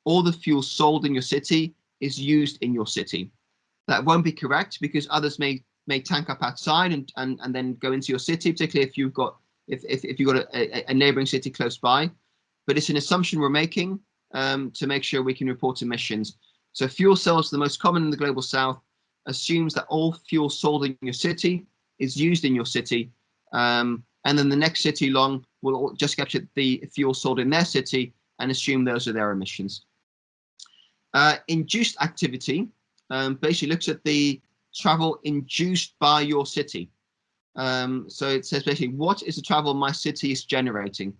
all the fuel sold in your city is used in your city. That won't be correct, because others may tank up outside and then go into your city, particularly if you've got a neighboring city close by. But it's an assumption we're making to make sure we can report emissions. So fuel sales, the most common in the global south, assumes that all fuel sold in your city is used in your city, and then the next city along will just capture the fuel sold in their city and assume those are their emissions. Induced activity basically looks at the travel induced by your city. So it says basically, what is the travel my city is generating?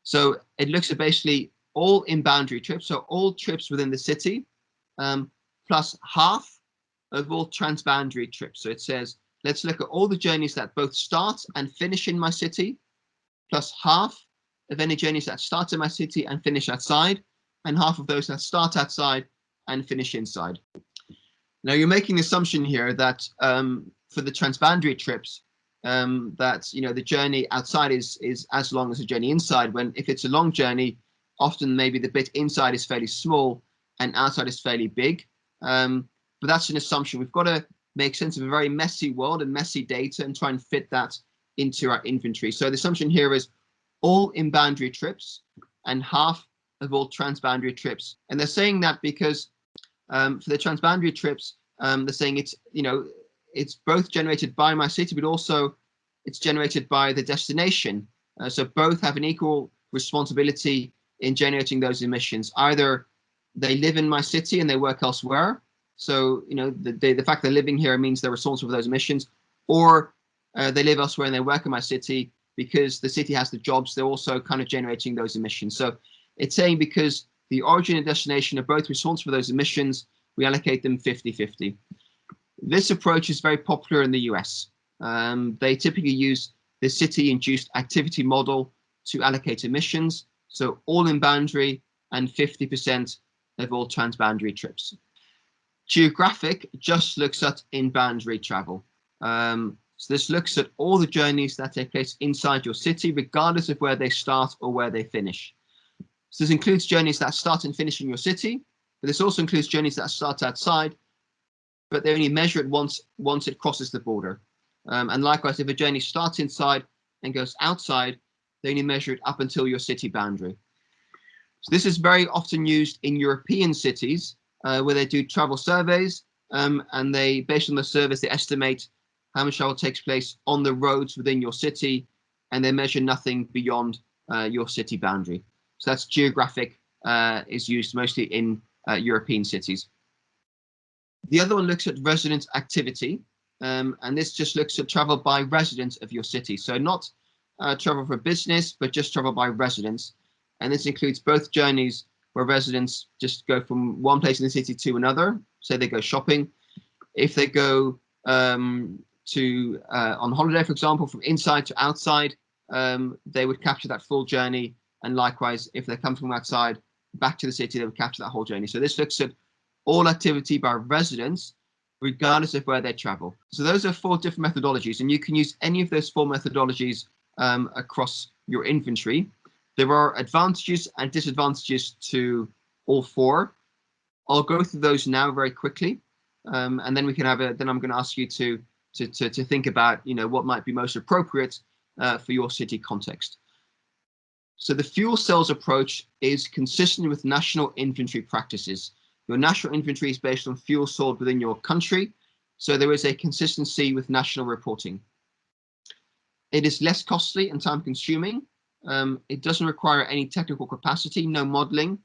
So it looks at basically all in-boundary trips, so all trips within the city, plus half of all transboundary trips. So it says, let's look at all the journeys that both start and finish in my city, plus half of any journeys that start in my city and finish outside, and half of those that start outside and finish inside. Now, you're making the assumption here that for the transboundary trips, that the journey outside is as long as the journey inside, when if it's a long journey, often maybe the bit inside is fairly small and outside is fairly big. But that's an assumption. We've got to make sense of a very messy world and messy data and try and fit that into our inventory. So the assumption here is all in-boundary trips and half of all transboundary trips. And they're saying that because for the transboundary trips, they're saying it's both generated by my city, but also it's generated by the destination. So both have an equal responsibility in generating those emissions. Either they live in my city and they work elsewhere, so the fact they're living here means they're responsible for those emissions, or they live elsewhere and they work in my city because the city has the jobs, they're also kind of generating those emissions. So it's saying because the origin and destination are both responsible for those emissions, we allocate them 50-50. This approach is very popular in the US. They typically use the city-induced activity model to allocate emissions, so all in boundary and 50% of all transboundary trips. Geographic just looks at in-boundary travel. So this looks at all the journeys that take place inside your city, regardless of where they start or where they finish. So this includes journeys that start and finish in your city, but this also includes journeys that start outside, but they only measure it once it crosses the border. And likewise, if a journey starts inside and goes outside, they only measure it up until your city boundary. So this is very often used in European cities where they do travel surveys, and they, based on the surveys, they estimate how much travel takes place on the roads within your city, and they measure nothing beyond your city boundary. So that's geographic, is used mostly in European cities. The other one looks at resident activity, and this just looks at travel by residents of your city. So not travel for business, but just travel by residents. And this includes both journeys where residents just go from one place in the city to another. Say they go shopping. If they go on holiday, for example, from inside to outside, they would capture that full journey. And likewise, if they come from outside back to the city, they would capture that whole journey. So this looks at all activity by residents, regardless of where they travel. So those are 4 different methodologies, and you can use any of those 4 methodologies across your inventory. There are advantages and disadvantages to all four. I'll go through those now very quickly, and then we can have a. Then I'm going to ask you to think about, you know, what might be most appropriate for your city context. So the fuel cells approach is consistent with national inventory practices. Your national inventory is based on fuel sold within your country, so there is a consistency with national reporting. It is less costly and time consuming. It doesn't require any technical capacity, no modeling,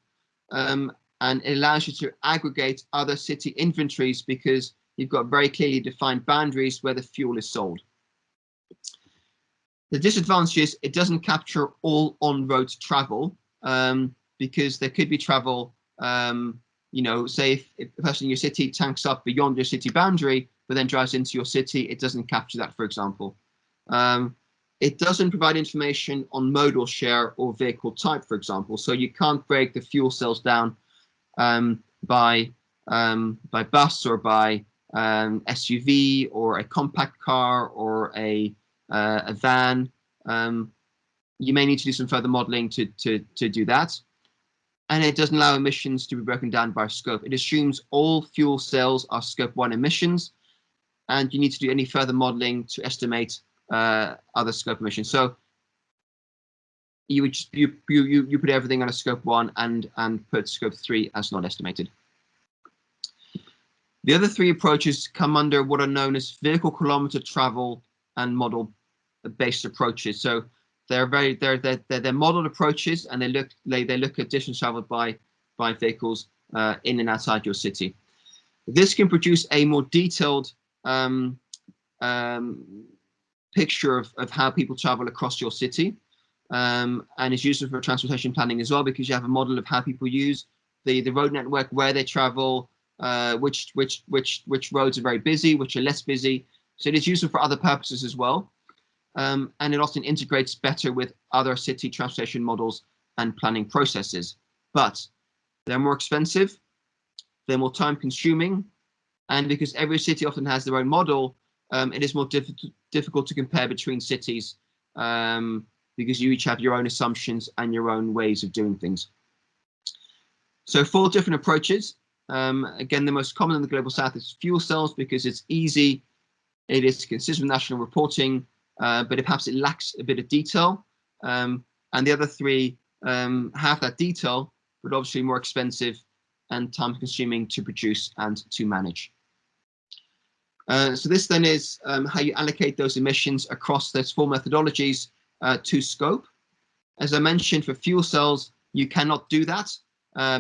and it allows you to aggregate other city inventories because you've got very clearly defined boundaries where the fuel is sold. The disadvantage is it doesn't capture all on-road travel, because there could be travel, you know, say if a person in your city tanks up beyond your city boundary, but then drives into your city, it doesn't capture that, for example. It doesn't provide information on modal share or vehicle type, for example. So you can't break the fuel cells down by bus or by SUV or a compact car or a van. You may need to do some further modeling to do that. And it doesn't allow emissions to be broken down by scope. It assumes all fuel cells are scope 1 emissions, and you need to do any further modeling to estimate other scope emissions. So you would just, you put everything on a scope 1 and put scope 3 as not estimated. The other three approaches come under what are known as vehicle kilometer travel and model based approaches. So they're modeled approaches, and they look at distance traveled by vehicles in and outside your city. This can produce a more detailed picture of how people travel across your city, and is useful for transportation planning as well, because you have a model of how people use the road network, where they travel, which roads are very busy, which are less busy. So it is useful for other purposes as well. And it often integrates better with other city transportation models and planning processes. But they're more expensive, they're more time consuming, and because every city often has their own model, it is more difficult to compare between cities, because you each have your own assumptions and your own ways of doing things. So 4 different approaches. Again, the most common in the Global South is fuel cells, because it's easy, it is consistent with national reporting, but perhaps it lacks a bit of detail. And the other 3 have that detail, but obviously more expensive and time consuming to produce and to manage. So this then is how you allocate those emissions across those 4 methodologies to scope. As I mentioned, for fuel cells, you cannot do that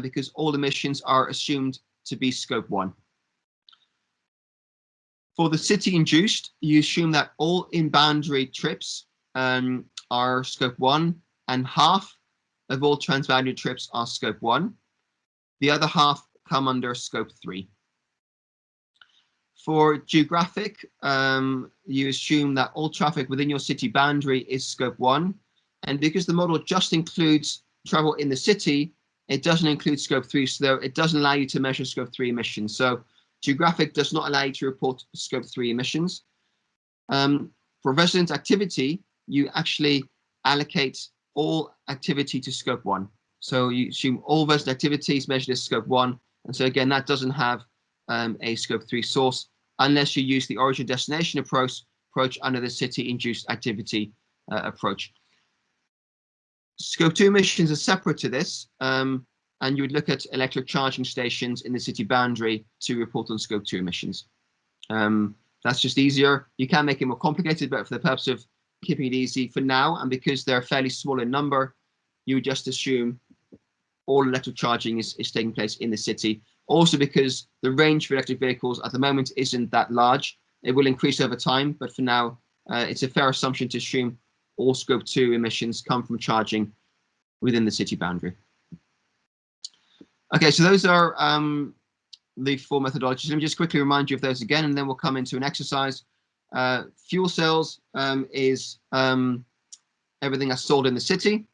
because all emissions are assumed to be scope 1. For the city induced, you assume that all in-boundary trips are scope 1, and half of all transboundary trips are scope 1. The other half come under scope 3. For geographic, you assume that all traffic within your city boundary is scope 1. And because the model just includes travel in the city, it doesn't include scope 3, so it doesn't allow you to measure scope 3 emissions. So geographic does not allow you to report scope 3 emissions. For resident activity, you actually allocate all activity to scope 1. So you assume all resident activity is measured as scope 1. And so again, that doesn't have a scope 3 source unless you use the origin destination approach under the city induced activity approach. Scope 2 emissions are separate to this, and you would look at electric charging stations in the city boundary to report on scope 2 emissions. That's just easier. You can make it more complicated, but for the purpose of keeping it easy for now, and because they're fairly small in number, you would just assume all electric charging is taking place in the city. Also because the range for electric vehicles at the moment isn't that large. It will increase over time, but for now, it's a fair assumption to assume all scope 2 emissions come from charging within the city boundary. Okay, so those are the 4 methodologies. Let me just quickly remind you of those again, and then we'll come into an exercise. Fuel cells is everything that's sold in the city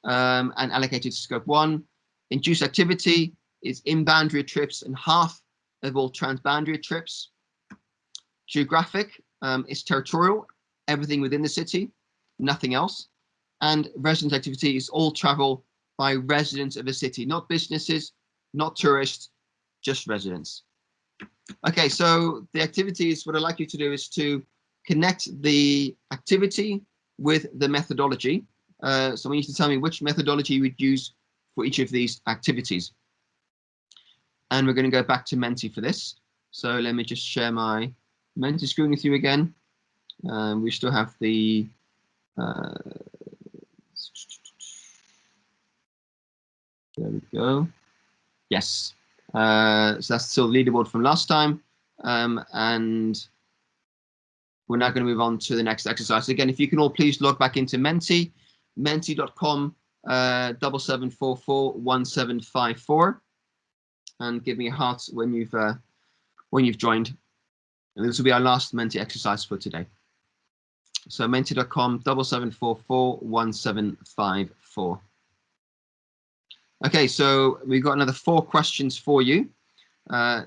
and allocated to scope 1. Induced activity is in-boundary trips and half of all transboundary trips. Geographic is territorial, everything within the city, nothing else. And resident activity is all travel by residents of a city, not businesses, not tourists, just residents. Okay, so the activities, what I'd like you to do is to connect the activity with the methodology. So I want you to tell me which methodology you would use for each of these activities. And we're going to go back to Menti for this. So let me just share my Menti screen with you again. We still have the there we go. Yes. So that's still the leaderboard from last time. And we're now going to move on to the next exercise. Again, if you can all please log back into Menti, menti.com 77441754, and give me a heart when you've joined. And this will be our last Menti exercise for today. So menti.com 77441754. Okay, so we've got another 4 questions for you.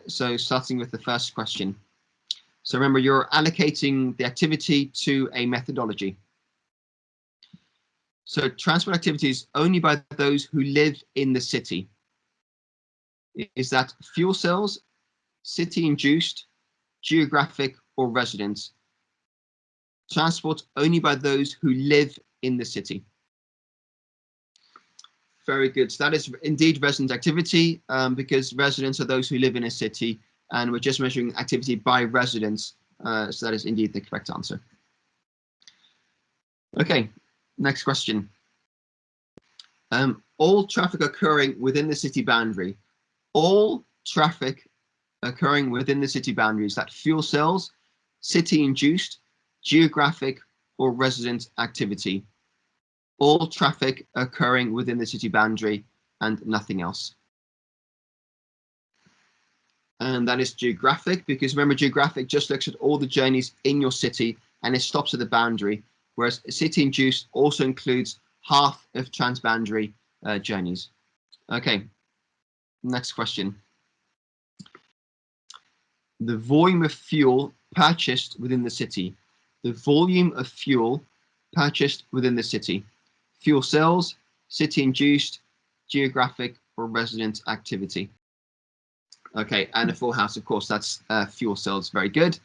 So starting with the first question. So remember, you're allocating the activity to a methodology. So transport activities only by those who live in the city. Is that fuel cells, city-induced, geographic, or residents? Transport only by those who live in the city. Very good. So that is indeed resident activity, because residents are those who live in a city, and we're just measuring activity by residents. So that is indeed the correct answer. Okay, next question. All traffic occurring within the city boundary. All traffic occurring within the city boundaries, that fuel cells, city-induced, geographic, or resident activity. All traffic occurring within the city boundary and nothing else. And that is geographic, because remember, geographic just looks at all the journeys in your city and it stops at the boundary, whereas city-induced also includes half of transboundary journeys. Okay, next question. The volume of fuel purchased within the city. The volume of fuel purchased within the city. Fuel cells, city-induced, geographic, or resident activity. Okay, and a full house, of course, that's fuel cells. Very good.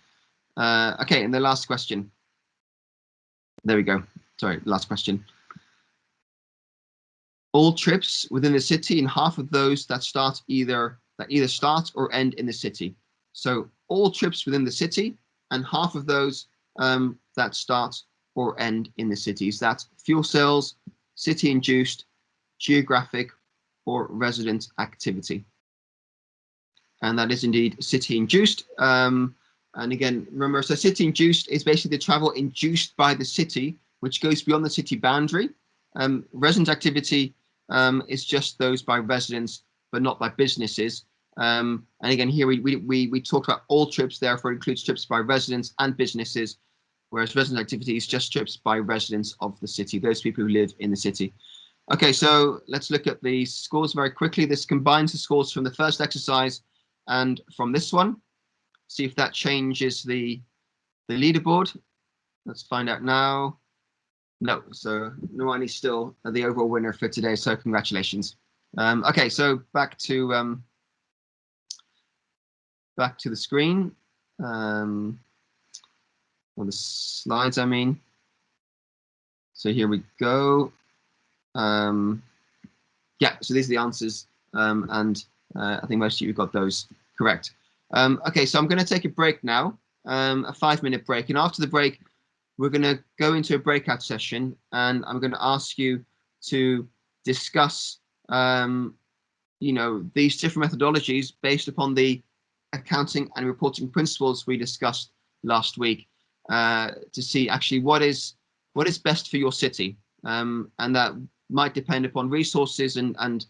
Okay, and the last question. There we go. Sorry, last question. All trips within the city, and half of those that either start or end in the city. So all trips within the city, and half of those that start or end in the cities. That's fuel cells, city-induced, geographic, or resident activity. And that is indeed city-induced. And again, remember, so city-induced is basically the travel induced by the city, which goes beyond the city boundary. Resident activity is just those by residents, but not by businesses. And again, here we talked about all trips, therefore it includes trips by residents and businesses, whereas resident activity is just trips by residents of the city, those people who live in the city. Okay, so let's look at the scores very quickly. This combines the scores from the first exercise and from this one. See if that changes the leaderboard. Let's find out now. No, so Noani's still the overall winner for today, so congratulations. Okay, so back to the screen, or the slides, I mean. So here we go. Yeah, so these are the answers, and I think most of you got those correct. Okay, so I'm going to take a break now, a 5-minute break, and after the break, we're going to go into a breakout session, and I'm going to ask you to discuss, you know, these different methodologies based upon the accounting and reporting principles we discussed last week, to see actually what is best for your city, and that might depend upon resources and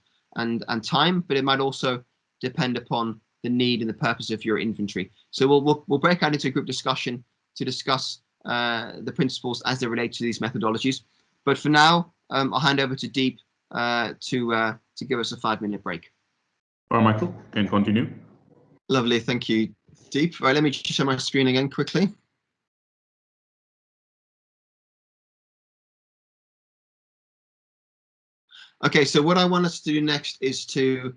time, but it might also depend upon the need and the purpose of your inventory. So we'll break out into a group discussion to discuss the principles as they relate to these methodologies. But for now, I'll hand over to Deep to give us a 5-minute break. All right, Michael, can continue. Lovely, thank you, Deep. Right, let me just share my screen again quickly. Okay, so what I want us to do next is to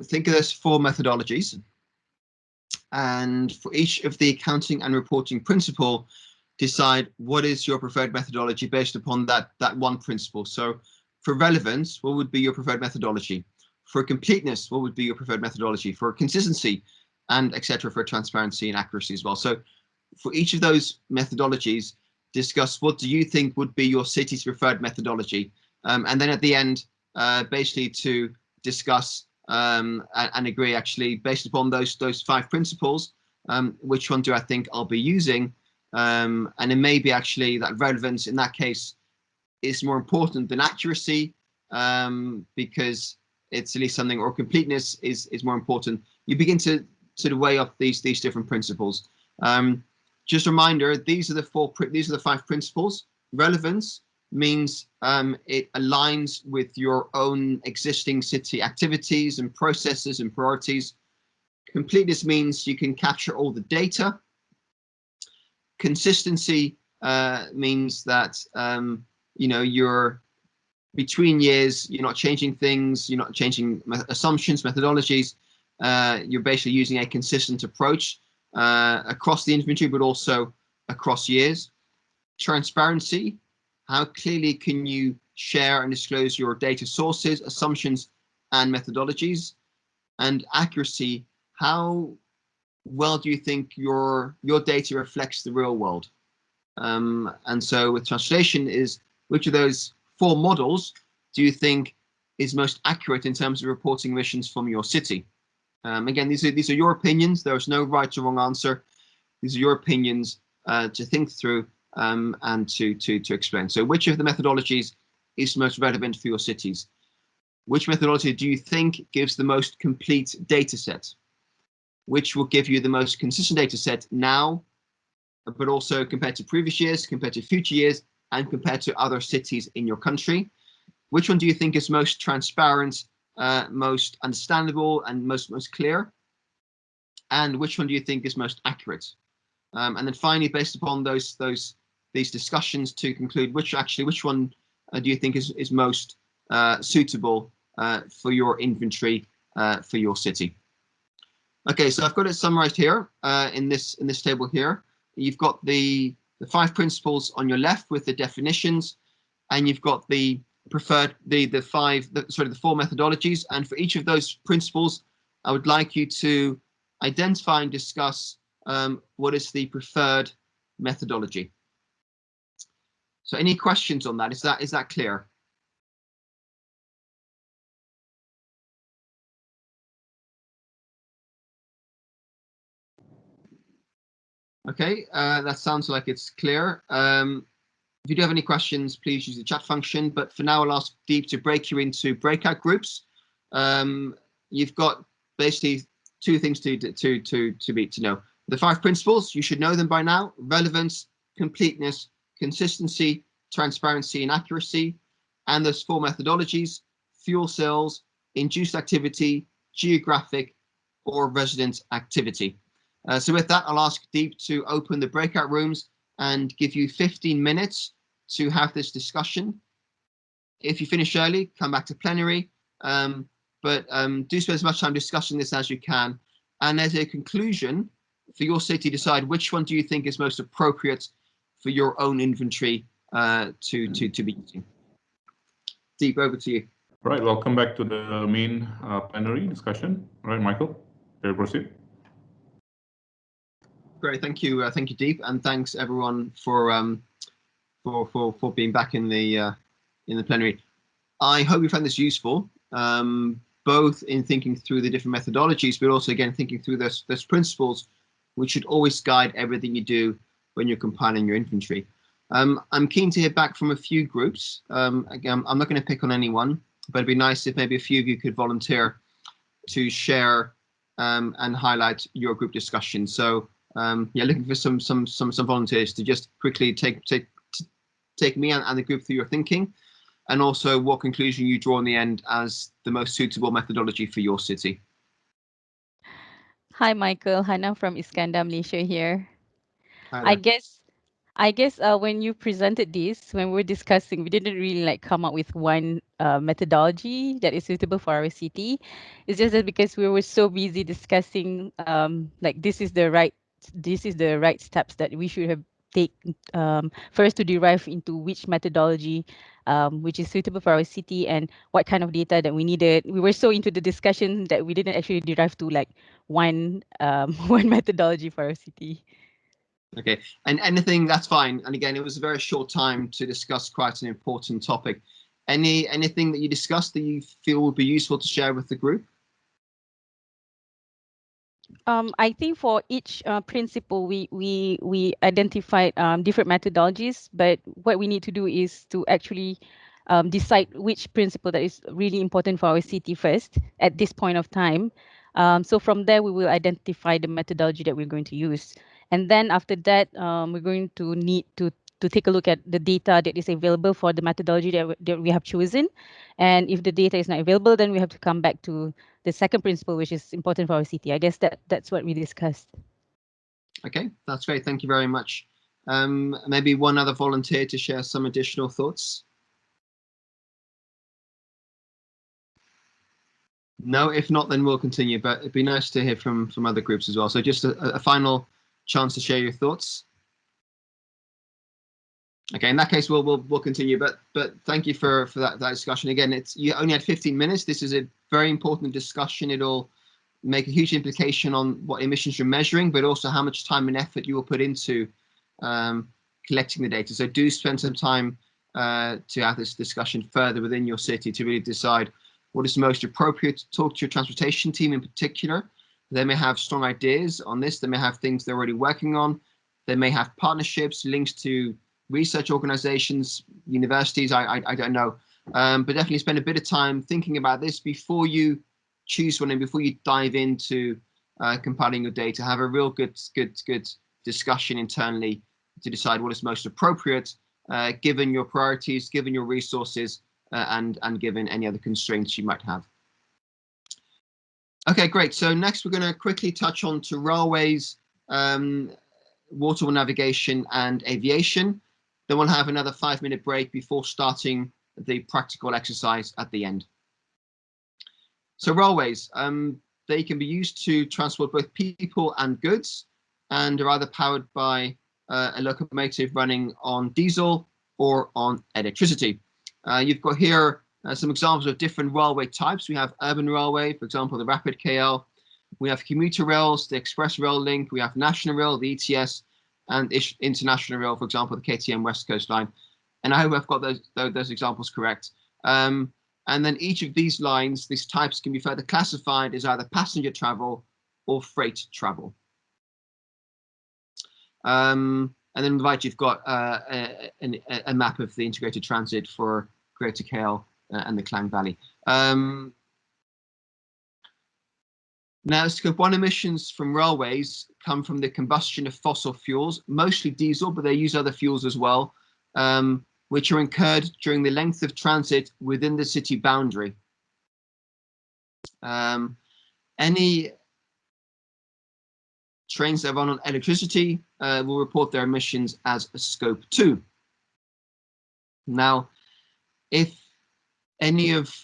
think of this 4 methodologies, and for each of the accounting and reporting principle, decide what is your preferred methodology based upon that one principle. So for relevance, what would be your preferred methodology? For completeness, what would be your preferred methodology? For consistency, and etc. for transparency and accuracy as well. So for each of those methodologies, discuss what do you think would be your city's preferred methodology, and then at the end, basically to discuss and agree actually based upon those 5 principles, which one do I think I'll be using, and it may be actually that relevance in that case is more important than accuracy, because it's at least something, or completeness is more important. You begin to sort of weigh up these different principles. Just a reminder, these are the 5 principles. Relevance means it aligns with your own existing city activities and processes and priorities. Completeness means you can capture all the data. Consistency means that you're between years, you're not changing things, you're not changing assumptions, methodologies. You're basically using a consistent approach across the inventory, but also across years. Transparency, how clearly can you share and disclose your data sources, assumptions, and methodologies? And accuracy, how well do you think your data reflects the real world? And so with translation is, which of those 4 models do you think is most accurate in terms of reporting emissions from your city? Again, these are your opinions. There is no right or wrong answer. These are your opinions to think through and to explain. So which of the methodologies is most relevant for your cities? Which methodology do you think gives the most complete data set? Which will give you the most consistent data set now, but also compared to previous years, compared to future years, and compared to other cities in your country? Which one do you think is most transparent, most understandable, and most clear? And which one do you think is most accurate? And then finally, based upon these discussions, to conclude, which one do you think is most suitable for your inventory for your city? Okay, so I've got it summarized here in this table here. You've got the 5 principles on your left with the definitions, and you've got the preferred the 4 methodologies. And for each of those principles, I would like you to identify and discuss what is the preferred methodology. So any questions on that? Is that clear? Okay, that sounds like it's clear. If you do have any questions, please use the chat function. But for now, I'll ask Deep to break you into breakout groups. You've got basically 2 things to know. The 5 principles, you should know them by now: relevance, completeness, consistency, transparency, and accuracy. And those 4 methodologies: fuel cells, induced activity, geographic, or resident activity. So with that, I'll ask Deep to open the breakout rooms and give you 15 minutes to have this discussion. If you finish early, come back to plenary, but do spend as much time discussing this as you can. And as a conclusion, for your city, decide which one do you think is most appropriate for your own inventory to be using. Deep, over to you. Right, welcome back to the main plenary discussion. All right, Michael, can you proceed? Great, thank you, Deep, and thanks everyone for being back in the plenary. I hope you found this useful, both in thinking through the different methodologies, but also again thinking through those principles, which should always guide everything you do when you're compiling your inventory. I'm keen to hear back from a few groups. Again, I'm not going to pick on anyone, but it'd be nice if maybe a few of you could volunteer to share and highlight your group discussion. So. Yeah, looking for some volunteers to just quickly take me and the group through your thinking, and also what conclusion you draw in the end as the most suitable methodology for your city. Hi, Michael. Hannah from Iskandar, Malaysia here. Hi I there. I guess when you presented this, when we were discussing, we didn't really like come up with one methodology that is suitable for our city. It's just that because we were so busy discussing like this is the right steps that we should have take first to derive into which methodology which is suitable for our city and what kind of data that we needed. We were so into the discussion that we didn't actually derive to like one one methodology for our city. Okay, and anything, that's fine. And again, it was a very short time to discuss quite an important topic. Anything that you discussed that you feel would be useful to share with the group? I think for each principle, we identified different methodologies, but what we need to do is to actually decide which principle that is really important for our city first at this point of time. So from there, we will identify the methodology that we're going to use. And then after that, we're going to need to take a look at the data that is available for the methodology that we have chosen. And if the data is not available, then we have to come back to the second principle, which is important for our city. I guess that's what we discussed. Okay, that's great. Thank you very much. Maybe one other volunteer to share some additional thoughts. No, if not, then we'll continue. But it'd be nice to hear from other groups as well. So just a final chance to share your thoughts. Okay, in that case, we'll continue. But thank you for that discussion. Again, you only had 15 minutes. This is a very important discussion. It'll make a huge implication on what emissions you're measuring, but also how much time and effort you will put into collecting the data. So do spend some time to have this discussion further within your city to really decide what is most appropriate to talk to your transportation team in particular. They may have strong ideas on this. They may have things they're already working on. They may have partnerships, links to research organizations, universities, I don't know. But definitely spend a bit of time thinking about this before you choose one and before you dive into compiling your data. Have a real good discussion internally to decide what is most appropriate given your priorities, given your resources, and given any other constraints you might have. Okay, great. So next we're going to quickly touch on to railways, waterway navigation and aviation. Then we'll have another 5-minute break before starting the practical exercise at the end. So railways, they can be used to transport both people and goods and are either powered by a locomotive running on diesel or on electricity. You've got here some examples of different railway types. We have urban railway, for example, the Rapid KL. We have commuter rails, the Express Rail Link. We have National Rail, the ETS, and International Rail, for example, the KTM West Coast Line. And I hope I've got those examples correct. And then each of these lines, these types, can be further classified as either passenger travel or freight travel. And then right, you've got a map of the integrated transit for Greater KL and the Klang Valley. Now, Scope 1 emissions from railways come from the combustion of fossil fuels, mostly diesel, but they use other fuels as well, which are incurred during the length of transit within the city boundary. Any trains that run on electricity will report their emissions as a Scope 2. Now, if any of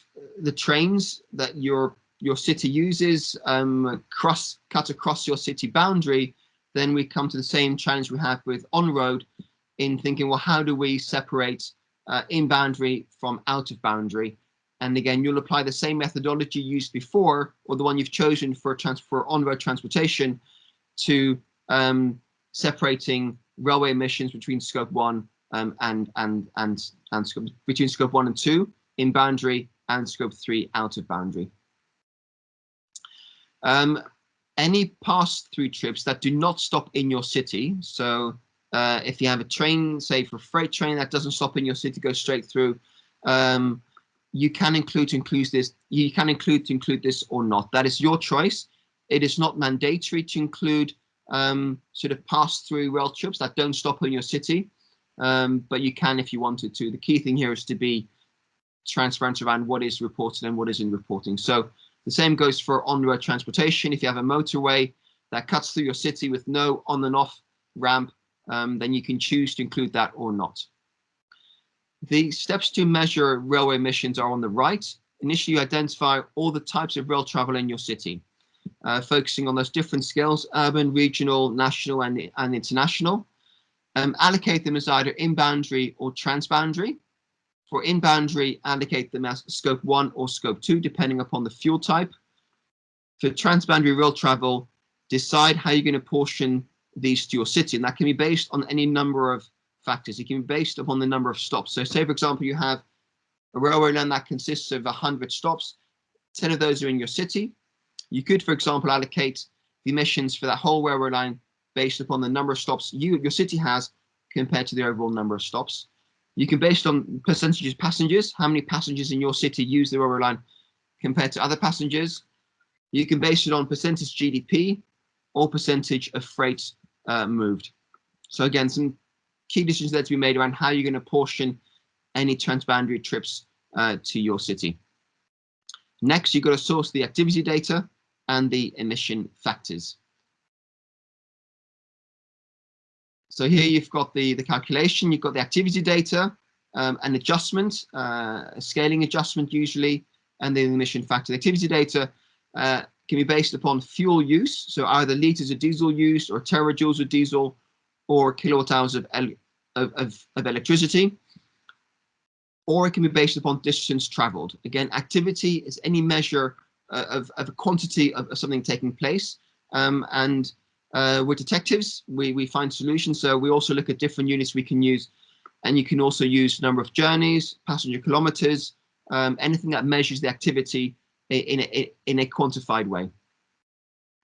the trains that your city uses cut across your city boundary, then we come to the same challenge we have with on-road in thinking, well, how do we separate in boundary from out of boundary? And again, you'll apply the same methodology used before, or the one you've chosen for on-road transportation, to separating railway emissions between Scope 1 and between Scope 1 and 2 in boundary and Scope 3 out of boundary. Any pass-through trips that do not stop in your city, so if you have a train, say for a freight train that doesn't stop in your city, go straight through, you can include this. You can include this or not. That is your choice. It is not mandatory to include sort of pass-through rail trips that don't stop in your city, but you can if you wanted to. The key thing here is to be transparent around what is reported and what isn't reporting. So the same goes for on-road transportation. If you have a motorway that cuts through your city with no on and off ramp, then you can choose to include that or not. The steps to measure railway emissions are on the right. Initially, you identify all the types of rail travel in your city, focusing on those different scales: urban, regional, national, and international. Allocate them as either in-boundary or transboundary. For in-boundary, allocate them as scope 1 or scope 2, depending upon the fuel type. For transboundary rail travel, decide how you're going to portion these to your city, and that can be based on any number of factors. It can be based upon the number of stops. So say, for example, you have a railway line that consists of 100 stops, 10 of those are in your city. You could, for example, allocate the emissions for that whole railway line based upon the number of stops your city has compared to the overall number of stops. You can base it on percentages of passengers, how many passengers in your city use the railway line compared to other passengers. You can base it on percentage GDP or percentage of freight moved. So again, some key decisions there to be made around how you're going to portion any transboundary trips to your city. Next, you've got to source the activity data and the emission factors. So here you've got the calculation, you've got the activity data, an adjustment, a scaling adjustment usually, and then the emission factor. The activity data can be based upon fuel use, so either liters of diesel used or terajoules of diesel or kilowatt hours of electricity, or it can be based upon distance traveled. Again, activity is any measure of a quantity of something taking place, and with detectives, we find solutions. So we also look at different units we can use, and you can also use number of journeys, passenger kilometers, anything that measures the activity in a quantified way.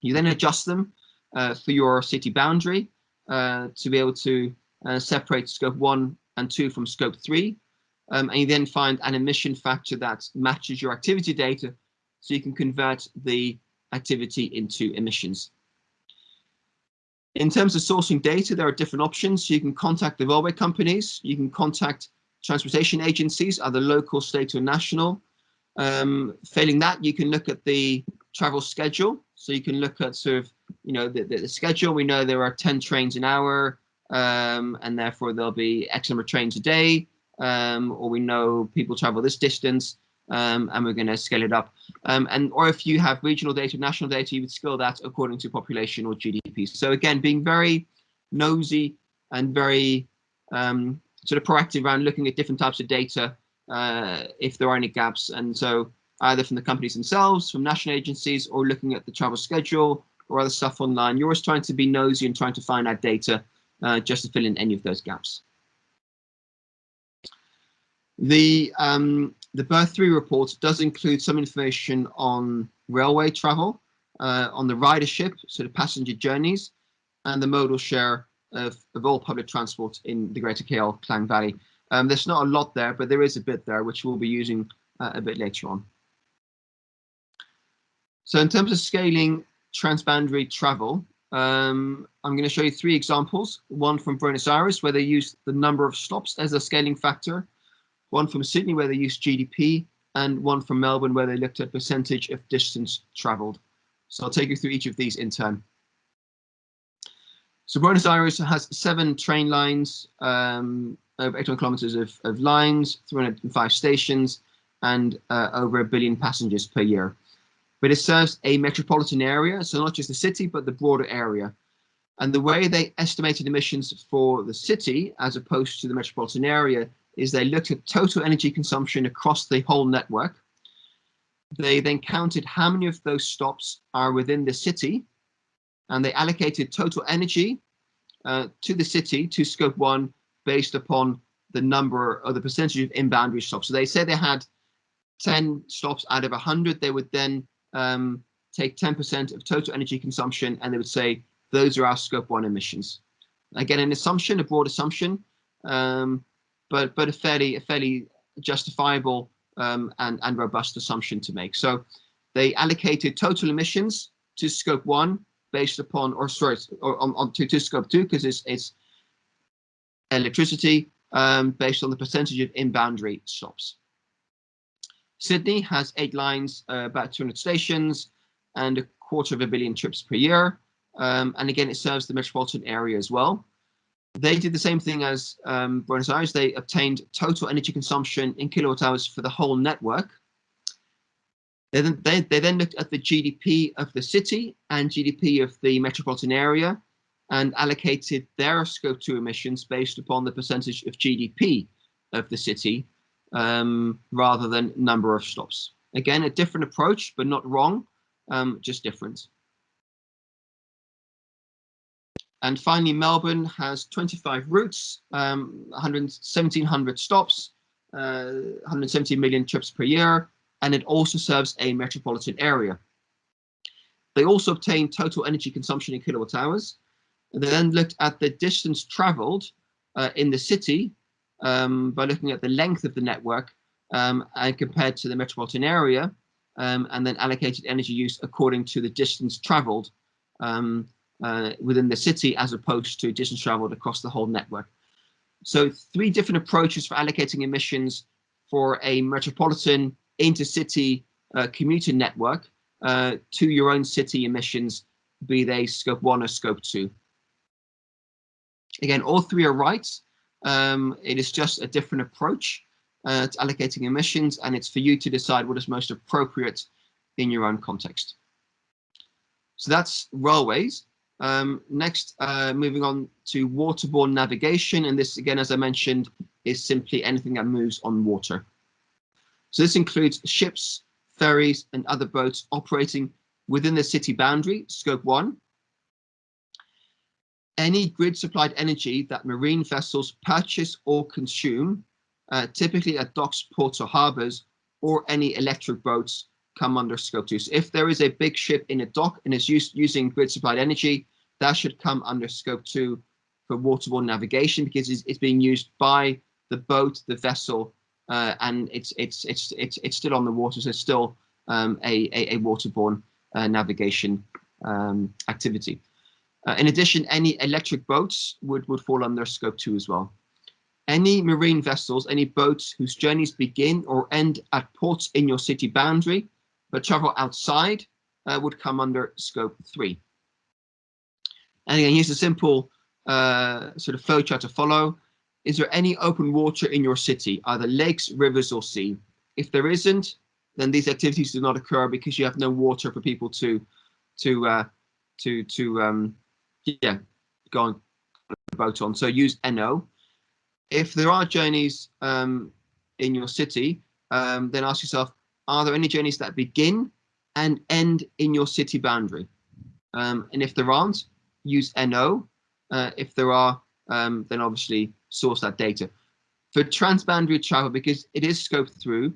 You then adjust them for your city boundary to be able to separate scope 1 and 2 from scope 3. And you then find an emission factor that matches your activity data, so you can convert the activity into emissions. In terms of sourcing data, there are different options. You can contact the railway companies, you can contact transportation agencies, either local, state, or national. Failing that, you can look at the travel schedule. So you can look at sort of, the schedule. We know there are 10 trains an hour, and therefore there'll be X number of trains a day, or we know people travel this distance, and we're going to scale it up. Or if you have regional data, national data, you would scale that according to population or GDP. So again, being very nosy and very sort of proactive around looking at different types of data if there are any gaps. And so either from the companies themselves, from national agencies, or looking at the travel schedule or other stuff online, you're always trying to be nosy and trying to find out data just to fill in any of those gaps. The Berth 3 report does include some information on railway travel, on the ridership, so the passenger journeys, and the modal share of all public transport in the Greater KL Klang Valley. There's not a lot there, but there is a bit there, which we'll be using a bit later on. So in terms of scaling transboundary travel, I'm going to show you 3 examples. One from Buenos Aires, where they use the number of stops as a scaling factor. One from Sydney, where they use GDP, and one from Melbourne, where they looked at percentage of distance traveled. So I'll take you through each of these in turn. So Buenos Aires has 7 train lines, over 800 kilometers of lines, 305 stations, and over 1 billion passengers per year. But it serves a metropolitan area, so not just the city, but the broader area. And the way they estimated emissions for the city, as opposed to the metropolitan area, is they looked at total energy consumption across the whole network. They then counted how many of those stops are within the city, and they allocated total energy to the city, to scope 1, based upon the number or the percentage of in-boundary stops. So they said they had 10 stops out of 100. They would then take 10% of total energy consumption, and they would say those are our scope 1 emissions. Again, an assumption, a broad assumption, but a fairly justifiable and robust assumption to make. So they allocated total emissions to scope 1 based upon, or sorry, to scope 2, because it's electricity, based on the percentage of in-boundary stops. Sydney has 8 lines, about 200 stations, and 250 million trips per year. And again, it serves the metropolitan area as well. They did the same thing as Buenos Aires. They obtained total energy consumption in kilowatt hours for the whole network. They then looked at the GDP of the city and GDP of the metropolitan area and allocated their Scope 2 emissions based upon the percentage of GDP of the city rather than number of stops. Again, a different approach, but not wrong, just different. And finally, Melbourne has 25 routes, 1,700 stops, 170 million trips per year, and it also serves a metropolitan area. They also obtained total energy consumption in kilowatt hours. They then looked at the distance traveled in the city by looking at the length of the network and compared to the metropolitan area, and then allocated energy use according to the distance traveled within the city as opposed to distance traveled across the whole network. So 3 different approaches for allocating emissions for a metropolitan intercity commuter network to your own city emissions, be they Scope 1 or Scope 2. Again, all 3 are right. It is just a different approach to allocating emissions, and it's for you to decide what is most appropriate in your own context. So that's railways. Next, moving on to waterborne navigation, and this, again, as I mentioned, is simply anything that moves on water. So this includes ships, ferries, and other boats operating within the city boundary, Scope 1. Any grid-supplied energy that marine vessels purchase or consume, typically at docks, ports, or harbors, or any electric boats come under Scope 2. So if there is a big ship in a dock and is using grid-supplied energy, that should come under Scope 2 for waterborne navigation, because it's being used by the boat, the vessel, and it's still on the water, so it's still a waterborne navigation activity. In addition, any electric boats would fall under Scope 2 as well. Any marine vessels, any boats whose journeys begin or end at ports in your city boundary but travel outside would come under Scope 3. And again, here's a simple sort of flowchart to follow. Is there any open water in your city, either lakes, rivers, or sea? If there isn't, then these activities do not occur because you have no water for people to go on a boat on. So use NO. If there are journeys in your city, then ask yourself, are there any journeys that begin and end in your city boundary? And if there aren't, use NO. If there are, then obviously source that data. For transboundary travel, because it is Scope 3,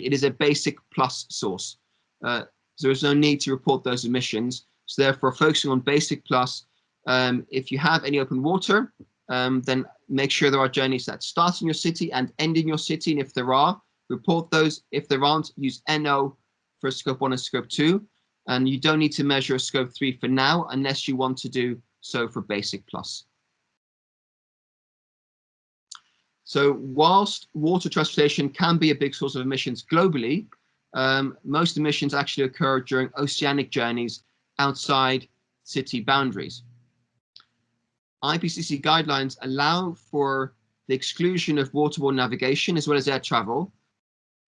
it is a basic plus source. So there's no need to report those emissions. So therefore, focusing on basic plus, if you have any open water, then make sure there are journeys that start in your city and end in your city. And if there are, report those. If there aren't, use NO for Scope 1 and Scope 2. And you don't need to measure Scope 3 for now, unless you want to do so for basic plus. So whilst water transportation can be a big source of emissions globally, most emissions actually occur during oceanic journeys outside city boundaries. IPCC guidelines allow for the exclusion of waterborne navigation as well as air travel,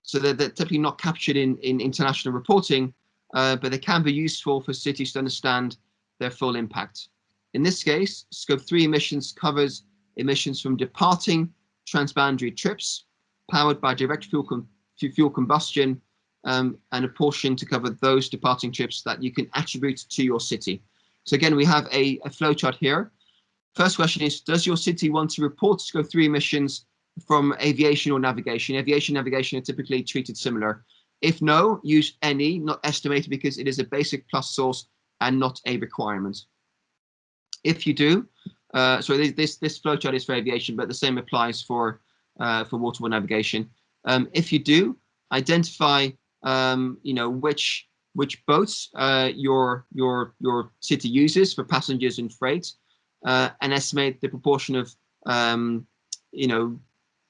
so they're typically not captured in international reporting, but they can be useful for cities to understand their full impact. In this case, Scope 3 emissions covers emissions from departing transboundary trips powered by direct fuel combustion, and apportioned to cover those departing trips that you can attribute to your city. So again, we have a flowchart here. First question is, does your city want to report Scope 3 emissions from aviation or navigation? Aviation and navigation are typically treated similar. If no, use any, not estimated, because it is a basic plus source and not a requirement. If you do, so this flowchart is for aviation, but the same applies for waterborne navigation. If you do, identify which boats your city uses for passengers and freight, and estimate the proportion of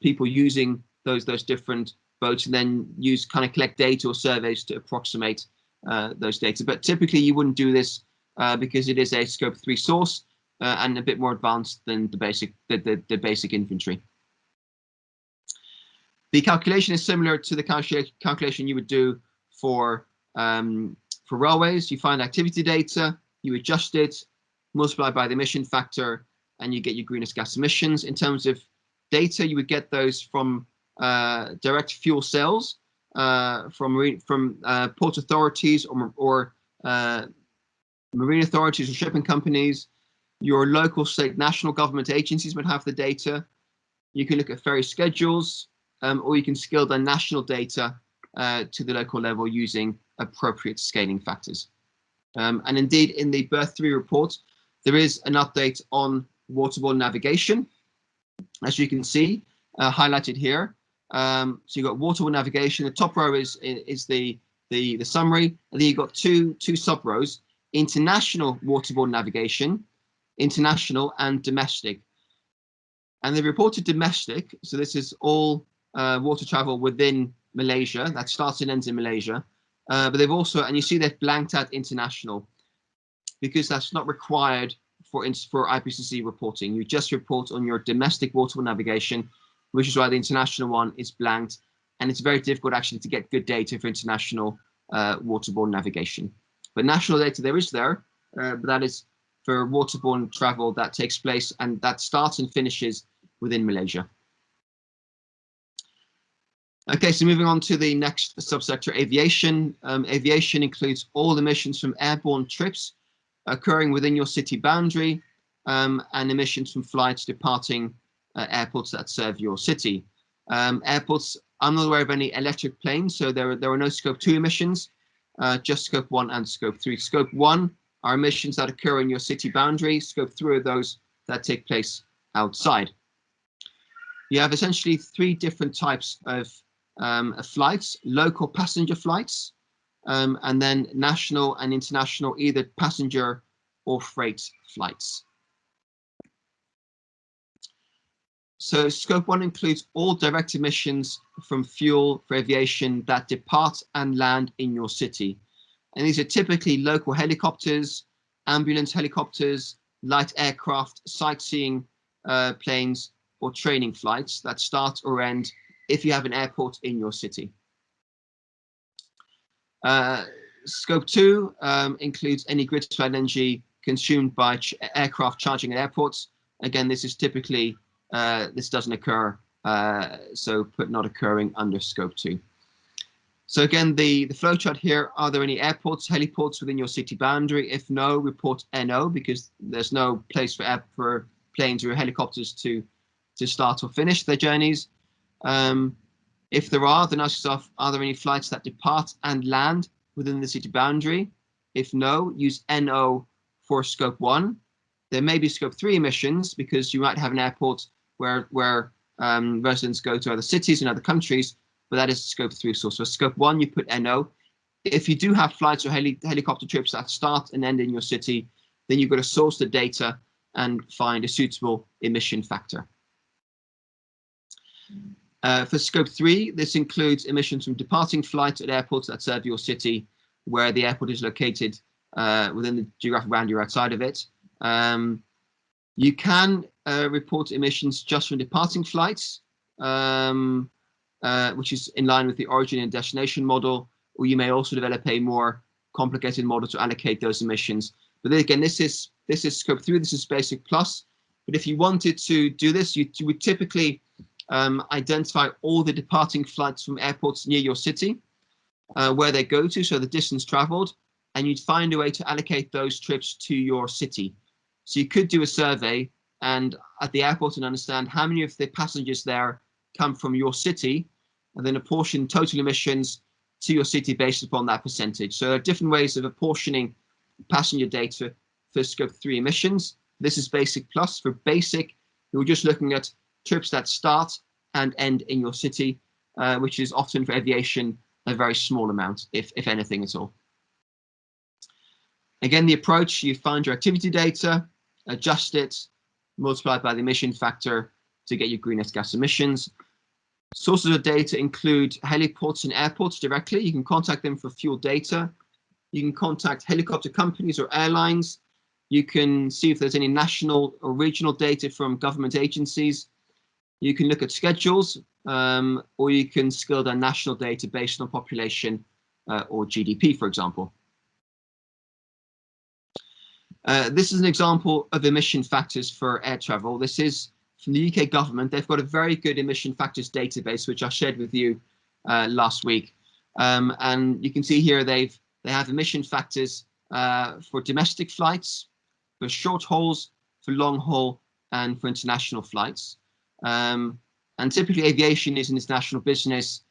people using those different boats, and then collect data or surveys to approximate those data. But typically you wouldn't do this because it is a Scope 3 source, and a bit more advanced than the basic infantry. The calculation is similar to the calculation you would do for railways. You find activity data, you adjust it, multiply by the emission factor, and you get your greenhouse gas emissions. In terms of data, you would get those from direct fuel sales, from port authorities or marine authorities or shipping companies. Your local, state, national government agencies would have the data. You can look at ferry schedules, or you can scale the national data to the local level using appropriate scaling factors. And indeed, in the Berth 3 report, there is an update on waterborne navigation, as you can see, highlighted here. So you've got waterborne navigation. The top row is the summary, and then you've got two sub rows: international waterborne navigation, international and domestic. And they reported domestic, so this is all water travel within Malaysia, that starts and ends in Malaysia. But they've also, and you see they've blanked out international, because that's not required for IPCC reporting. You just report on your domestic waterborne navigation, which is why the international one is blanked, and it's very difficult actually to get good data for international waterborne navigation. But national data there is there, but that is for waterborne travel that takes place and that starts and finishes within Malaysia. Okay, so moving on to the next subsector, aviation. Aviation includes all emissions from airborne trips occurring within your city boundary, and emissions from flights departing airports that serve your city. Airports, I'm not aware of any electric planes, so there are no Scope 2 emissions, just Scope 1 and Scope 3. Scope 1 are emissions that occur in your city boundary. Scope 3 are those that take place outside. You have essentially 3 different types of flights: local passenger flights, and then national and international, either passenger or freight flights. So Scope 1 includes all direct emissions from fuel for aviation that depart and land in your city. And these are typically local helicopters, ambulance helicopters, light aircraft, sightseeing planes, or training flights that start or end if you have an airport in your city. Scope 2 includes any grid-supplied energy consumed by aircraft charging at airports. Again, this is typically, this doesn't occur, so put not occurring under Scope 2. So again, the flowchart here: are there any airports, heliports within your city boundary? If no, report NO, because there's no place for planes or helicopters to start or finish their journeys. If there are, then ask yourself, are there any flights that depart and land within the city boundary? If no, use NO for Scope 1. There may be Scope 3 emissions, because you might have an airport where residents go to other cities and other countries, but that is Scope 3 source. So Scope 1, you put NO. If you do have flights or helicopter trips that start and end in your city, then you've got to source the data and find a suitable emission factor. For Scope 3, this includes emissions from departing flights at airports that serve your city, where the airport is located within the geographic boundary outside of it. You can report emissions just from departing flights, which is in line with the origin and destination model, or you may also develop a more complicated model to allocate those emissions. But then again, this is Scope 3, this is Basic Plus. But if you wanted to do this, you would typically identify all the departing flights from airports near your city, where they go to, so the distance traveled, and you'd find a way to allocate those trips to your city. So you could do a survey and at the airport and understand how many of the passengers there come from your city, and then apportion total emissions to your city based upon that percentage. So there are different ways of apportioning passenger data for Scope 3 emissions. This is Basic Plus. For Basic, you're just looking at trips that start and end in your city, which is often for aviation a very small amount, if anything at all. Again, the approach: you find your activity data, adjust it, multiply it by the emission factor to get your greenhouse gas emissions. Sources of data include heliports and airports directly. You can contact them for fuel data. You can contact helicopter companies or airlines. You can see if there's any national or regional data from government agencies. You can look at schedules, or you can scale down national data based on population or GDP, for example. This is an example of emission factors for air travel. This is from the UK government. They've got a very good emission factors database, which I shared with you last week. And you can see here they have emission factors for domestic flights, for short hauls, for long haul, and for international flights. And typically aviation is an international business.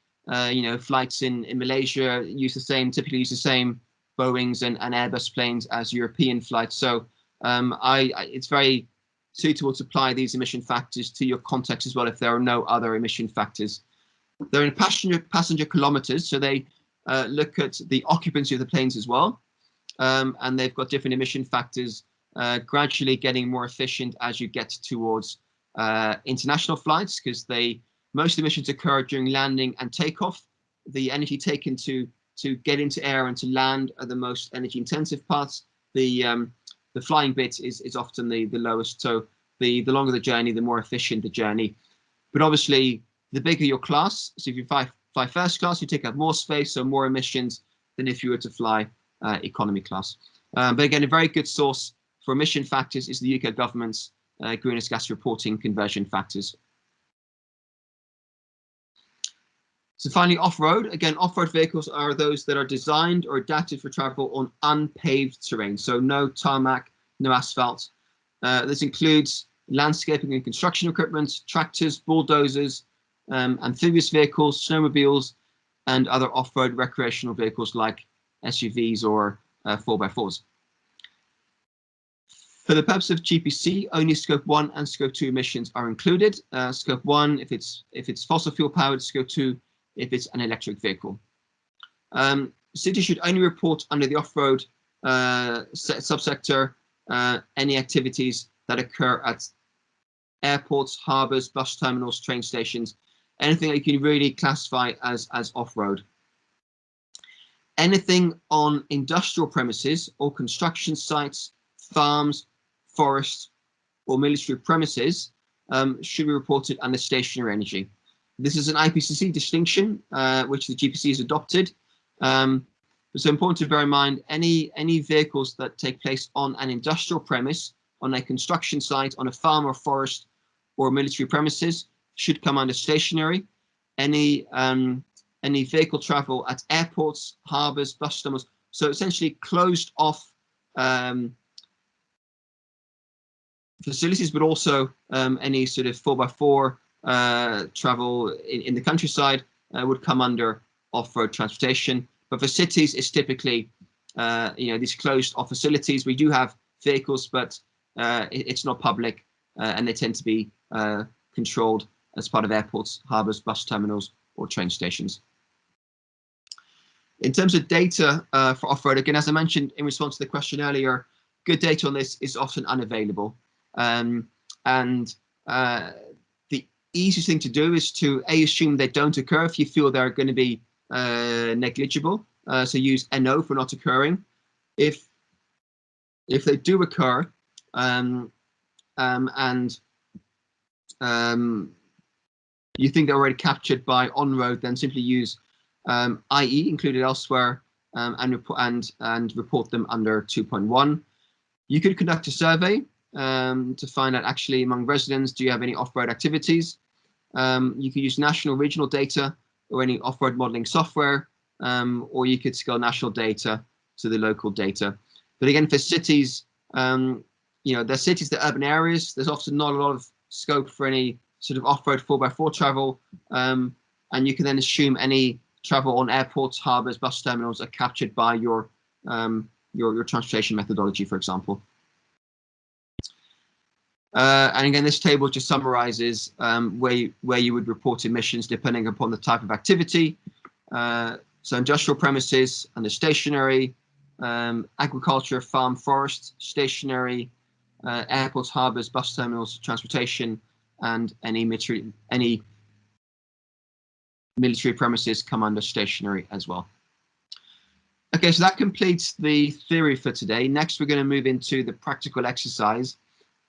You know, flights in Malaysia typically use the same Boeings and Airbus planes as European flights. So it's very suitable to apply these emission factors to your context as well if there are no other emission factors. They're in passenger kilometers, so they look at the occupancy of the planes as well. And they've got different emission factors, gradually getting more efficient as you get towards international flights, because most emissions occur during landing and takeoff. The energy taken to get into air and to land are the most energy intensive parts. The flying bit is often the lowest. So the longer the journey, the more efficient the journey. But obviously, the bigger your class, so if you fly first class, you take up more space, so more emissions than if you were to fly economy class. But again, a very good source for emission factors is the UK government's greenhouse gas reporting conversion factors. So finally, off-road. Again, off-road vehicles are those that are designed or adapted for travel on unpaved terrain. So no tarmac, no asphalt. This includes landscaping and construction equipment, tractors, bulldozers, amphibious vehicles, snowmobiles, and other off-road recreational vehicles like SUVs or 4x4s. For the purpose of GPC, only Scope 1 and Scope 2 emissions are included. Scope 1 if it's fossil fuel powered, Scope 2 if it's an electric vehicle. Cities should only report under the off-road subsector any activities that occur at airports, harbours, bus terminals, train stations, anything that you can really classify as off-road. Anything on industrial premises or construction sites, farms, forests, or military premises should be reported under stationary energy. This is an IPCC distinction, which the GPC has adopted. It's important to bear in mind any vehicles that take place on an industrial premise, on a construction site, on a farm or forest or military premises should come under stationary. Any vehicle travel at airports, harbours, bus terminals, so essentially closed off facilities, but also any sort of 4x4 travel in the countryside would come under off-road transportation. But for cities, it's typically these closed off facilities. We do have vehicles, but it's not public, and they tend to be controlled as part of airports, harbours, bus terminals, or train stations. In terms of data for off-road, again, as I mentioned in response to the question earlier, good data on this is often unavailable. The easiest thing to do is to assume they don't occur if you feel they're going to be negligible. So use NO for not occurring. If they do occur, and you think they're already captured by on-road, then simply use IE included elsewhere and report them under 2.1. You could conduct a survey to find out actually among residents, do you have any off-road activities? You could use national regional data or any off-road modeling software, or you could scale national data to the local data. But again, for cities, there's cities, the urban areas, there's often not a lot of scope for any sort of off-road 4x4 travel, and you can then assume any travel on airports, harbours, bus terminals are captured by your transportation methodology, for example. And again, this table just summarizes where you would report emissions depending upon the type of activity. So industrial premises under stationary, agriculture, farm, forest, stationary, airports, harbours, bus terminals, transportation, and any military premises come under stationary as well. Okay, so that completes the theory for today. Next, we're going to move into the practical exercise,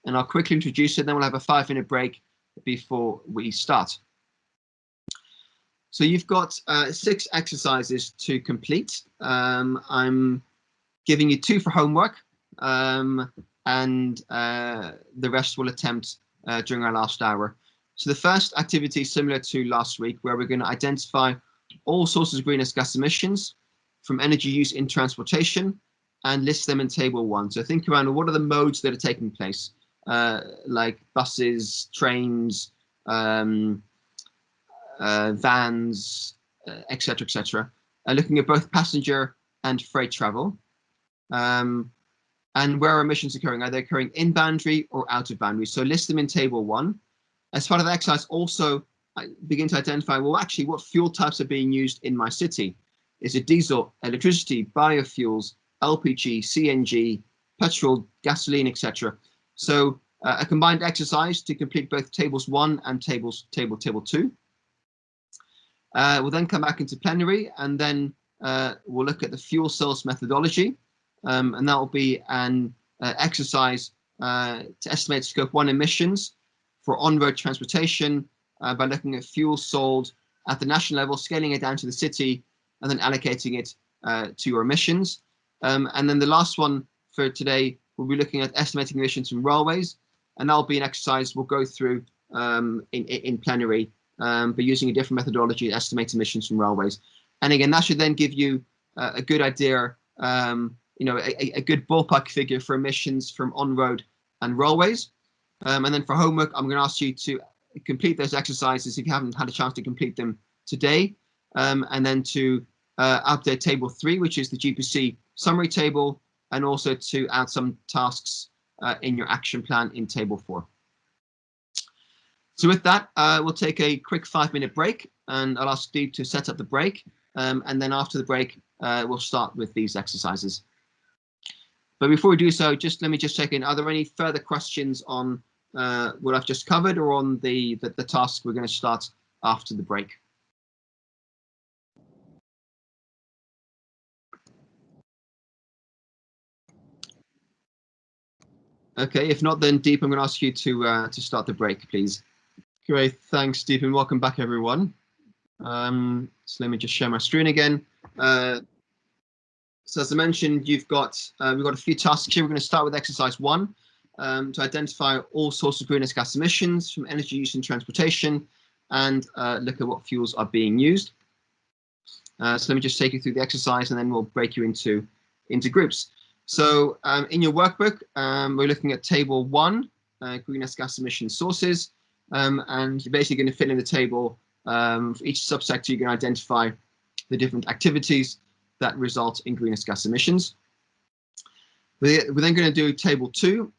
and I'll quickly introduce it, then we'll have a 5-minute break before we start. So you've got 6 exercises to complete. I'm giving you 2 for homework, and the rest we'll attempt during our last hour. So the first activity is similar to last week, where we're going to identify all sources of greenhouse gas emissions from energy use in transportation and list them in table 1. So think around what are the modes that are taking place, like buses, trains, vans, etc., etc. Looking at both passenger and freight travel. And where are emissions occurring? Are they occurring in boundary or out of boundary? So list them in table 1. As part of the exercise, also begin to identify, well, actually, what fuel types are being used in my city? Is it diesel, electricity, biofuels, LPG, CNG, petrol, gasoline, etc.? So a combined exercise to complete both tables 1 and table 2. We'll then come back into plenary, and then we'll look at the fuel cells methodology, and that will be an exercise to estimate Scope 1 emissions for on-road transportation by looking at fuel sold at the national level, scaling it down to the city, and then allocating it to your emissions. And then the last one for today, we'll be looking at estimating emissions from railways, and that'll be an exercise we'll go through in plenary, but using a different methodology to estimate emissions from railways. And again, that should then give you a good idea, a good ballpark figure for emissions from on-road and railways. And then for homework, I'm going to ask you to complete those exercises if you haven't had a chance to complete them today, and then to update table 3, which is the GPC summary table, and also to add some tasks in your action plan in table 4. So with that, we'll take a quick 5-minute break, and I'll ask Steve to set up the break, and then after the break, we'll start with these exercises. But before we do so, let me check in. Are there any further questions on what I've just covered, or on the task we're going to start after the break? Okay, if not, then Deep, I'm going to ask you to start the break, please. Great, thanks, Deep, and welcome back, everyone. So let me just share my screen again. So as I mentioned, we've got a few tasks here. We're going to start with exercise 1, to identify all sources of greenhouse gas emissions from energy use in transportation, and look at what fuels are being used. So let me just take you through the exercise, and then we'll break you into groups. So in your workbook, we're looking at table 1, greenhouse gas emission sources, and you're basically going to fill in the table. For each subsector, you're going to identify the different activities that result in greenhouse gas emissions. We're then going to do table 2,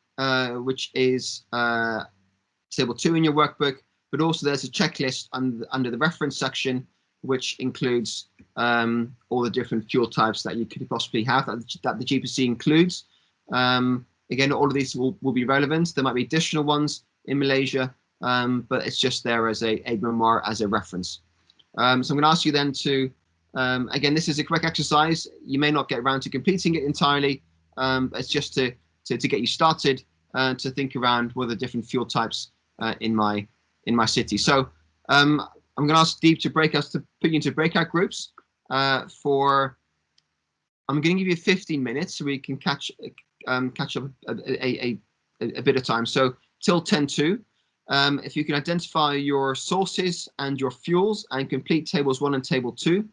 which is table 2 in your workbook, but also there's a checklist under the reference section, which includes all the different fuel types that you could possibly have that the GPC includes. Again, all of these will be relevant. There might be additional ones in Malaysia, but it's just there as a memoir, as a reference. So I'm going to ask you then to, again, this is a quick exercise. You may not get around to completing it entirely. It's just to get you started, to think around what are the different fuel types in my city. So I'm going to ask Deep to put you into breakout groups I'm going to give you 15 minutes so we can catch up a bit of time. So till 10:02, if you can identify your sources and your fuels and complete tables 1 and table 2, then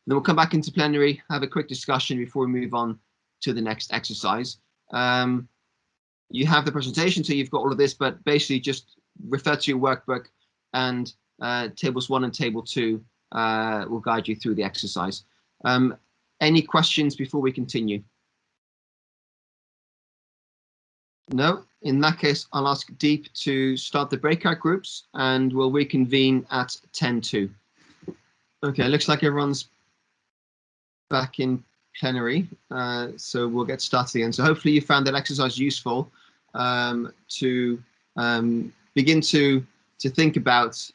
we'll come back into plenary, have a quick discussion before we move on to the next exercise. You have the presentation, so you've got all of this, but basically just refer to your workbook, and tables 1 and table 2 will guide you through the exercise. Any questions before we continue? No? In that case, I'll ask Deep to start the breakout groups, and we'll reconvene at 10:02. Okay, looks like everyone's back in plenary, so we'll get started again. So hopefully you found that exercise useful, to begin to think about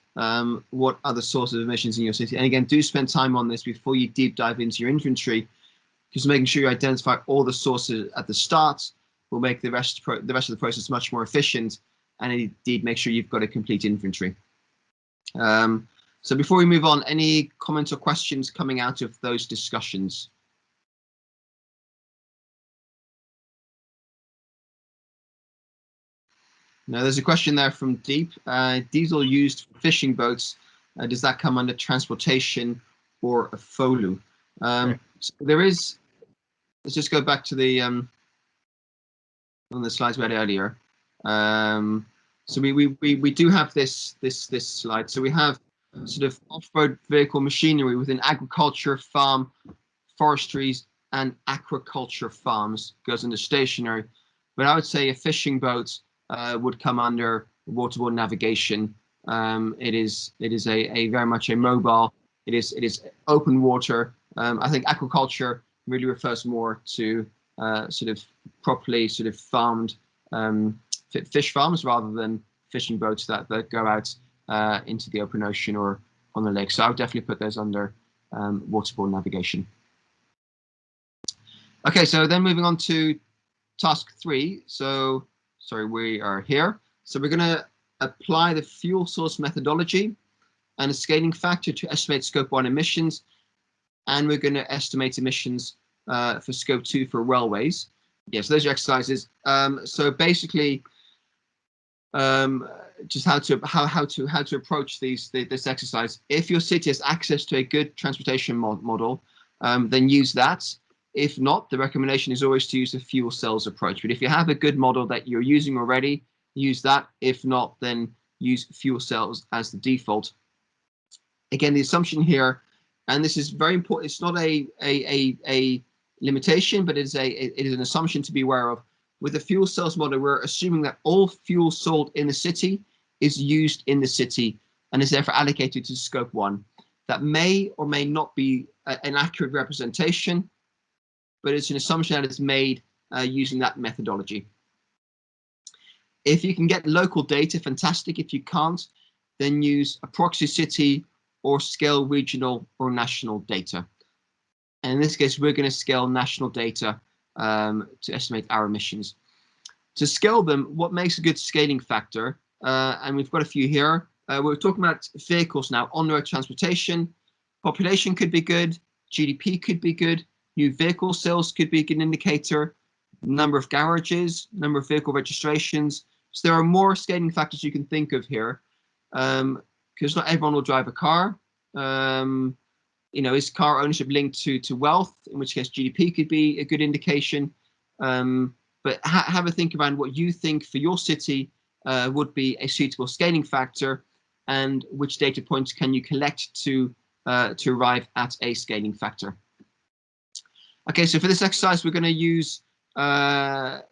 what other sources of emissions in your city. And again, do spend time on this before you deep dive into your inventory, because making sure you identify all the sources at the start will make the rest of the process much more efficient, and indeed make sure you've got a complete inventory. So before we move on, any comments or questions coming out of those discussions? Now, there's a question there from Deep. Diesel used for fishing boats, does that come under transportation or a FOLU? So there is, let's just go back to the on the slides we had earlier. So we do have this slide. So we have sort of off-road vehicle machinery within agriculture, farm, forestries, and aquaculture farms goes into stationary. But I would say a fishing boat would come under waterborne navigation. It is a very much a mobile. It is open water. I think aquaculture really refers more to sort of properly sort of farmed fish farms rather than fishing boats that go out into the open ocean or on the lake. So I would definitely put those under waterborne navigation. Okay, so then moving on to task 3. So sorry, we are here. So we're going to apply the fuel source methodology and a scaling factor to estimate scope 1 emissions, and we're going to estimate emissions for scope 2 for railways. Yes, those are exercises. So basically, just how to approach this exercise. If your city has access to a good transportation model, then use that. If not, the recommendation is always to use the fuel cells approach. But if you have a good model that you're using already, use that. If not, then use fuel cells as the default. Again, the assumption here, and this is very important, it's not a limitation, but it is an assumption to be aware of. With the fuel cells model, we're assuming that all fuel sold in the city is used in the city and is therefore allocated to scope 1. That may or may not be an accurate representation, but it's an assumption that is made using that methodology. If you can get local data, fantastic. If you can't, then use a proxy city or scale regional or national data. And in this case, we're going to scale national data to estimate our emissions. To scale them, what makes a good scaling factor? And we've got a few here. We're talking about vehicles now, on-road transportation. Population could be good. GDP could be good. New vehicle sales could be a good indicator. Number of garages, number of vehicle registrations. So there are more scaling factors you can think of here, because not everyone will drive a car. You know, is car ownership linked to wealth? In which case, GDP could be a good indication. But have a think around what you think for your city would be a suitable scaling factor, and which data points can you collect to arrive at a scaling factor. Okay, so for this exercise, we're going to use 4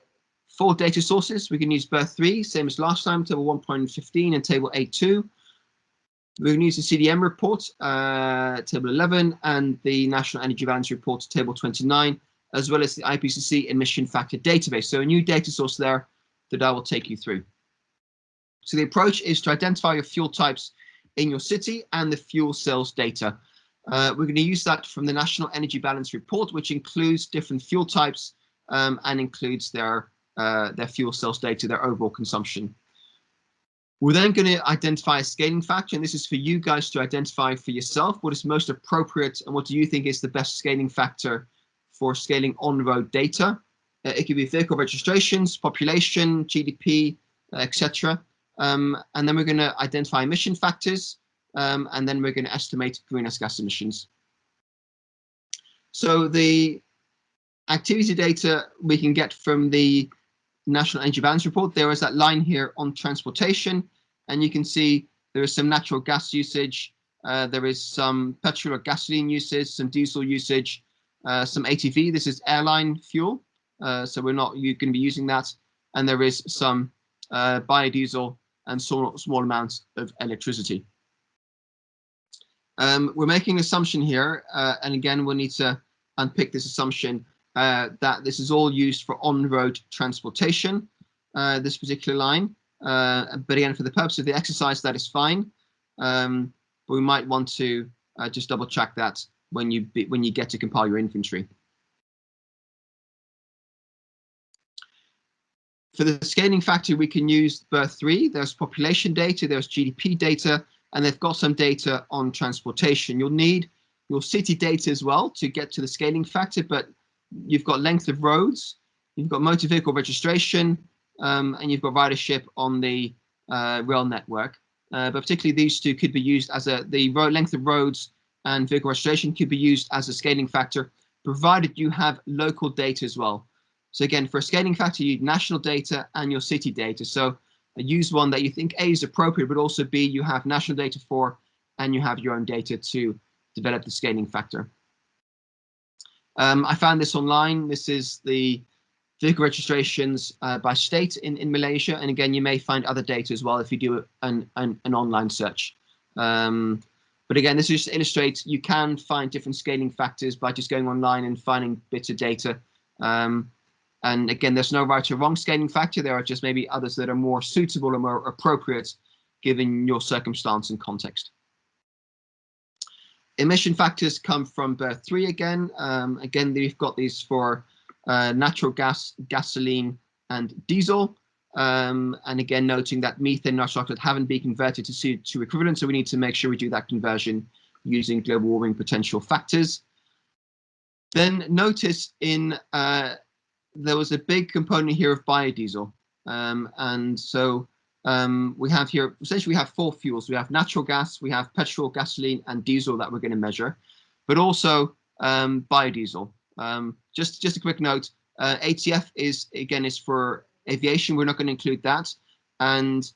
data sources. We can use Berth 3, same as last time, table 1.15 and table 8.2. We're going to use the CDM report, table 11, and the National Energy Balance report, table 29, as well as the IPCC emission factor database. So a new data source there that I will take you through. So the approach is to identify your fuel types in your city and the fuel cells data. We're going to use that from the National Energy Balance report, which includes different fuel types and includes their fuel cells data, their overall consumption. We're then going to identify a scaling factor, and this is for you guys to identify for yourself what is most appropriate and what do you think is the best scaling factor for scaling on-road data. It could be vehicle registrations, population, GDP, etc. And then we're going to identify emission factors, and then we're going to estimate greenhouse gas emissions. So the activity data we can get from the National Energy Balance report, there is that line here on transportation, and you can see there is some natural gas usage, there is some petrol or gasoline usage, some diesel usage, some ATV, this is airline fuel, so we're not going to be using that, and there is some biodiesel and small amounts of electricity. We're making an assumption here, and again, we'll need to unpick this assumption that this is all used for on-road transportation, this particular line. But again, for the purpose of the exercise, that is fine. But we might want to just double check that when you get to compile your inventory. For the scaling factor, we can use BER3. There's population data, there's GDP data, and they've got some data on transportation. You'll need your city data as well to get to the scaling factor, but you've got length of roads, you've got motor vehicle registration, and you've got ridership on the rail network. But particularly these two could be used as the length of roads and vehicle registration could be used as a scaling factor, provided you have local data as well. So again, for a scaling factor, you need national data and your city data. So use one that you think A is appropriate, but also B, you have national data for, and you have your own data to develop the scaling factor. I found this online. This is the vehicle registrations by state in Malaysia. And again, you may find other data as well if you do an online search. But again, this just illustrates you can find different scaling factors by just going online and finding bits of data. And again, there's no right or wrong scaling factor. There are just maybe others that are more suitable or more appropriate given your circumstance and context. Emission factors come from BER3 again. Again, we've got these for natural gas, gasoline, and diesel. And again, noting that methane and nitrous oxide haven't been converted to CO2 equivalent, so we need to make sure we do that conversion using global warming potential factors. Then notice there was a big component here of biodiesel. And so we have here, essentially we have 4 fuels. We have natural gas, we have petrol, gasoline, and diesel that we're going to measure, but also biodiesel. Just a quick note, ATF is for aviation. We're not going to include that. And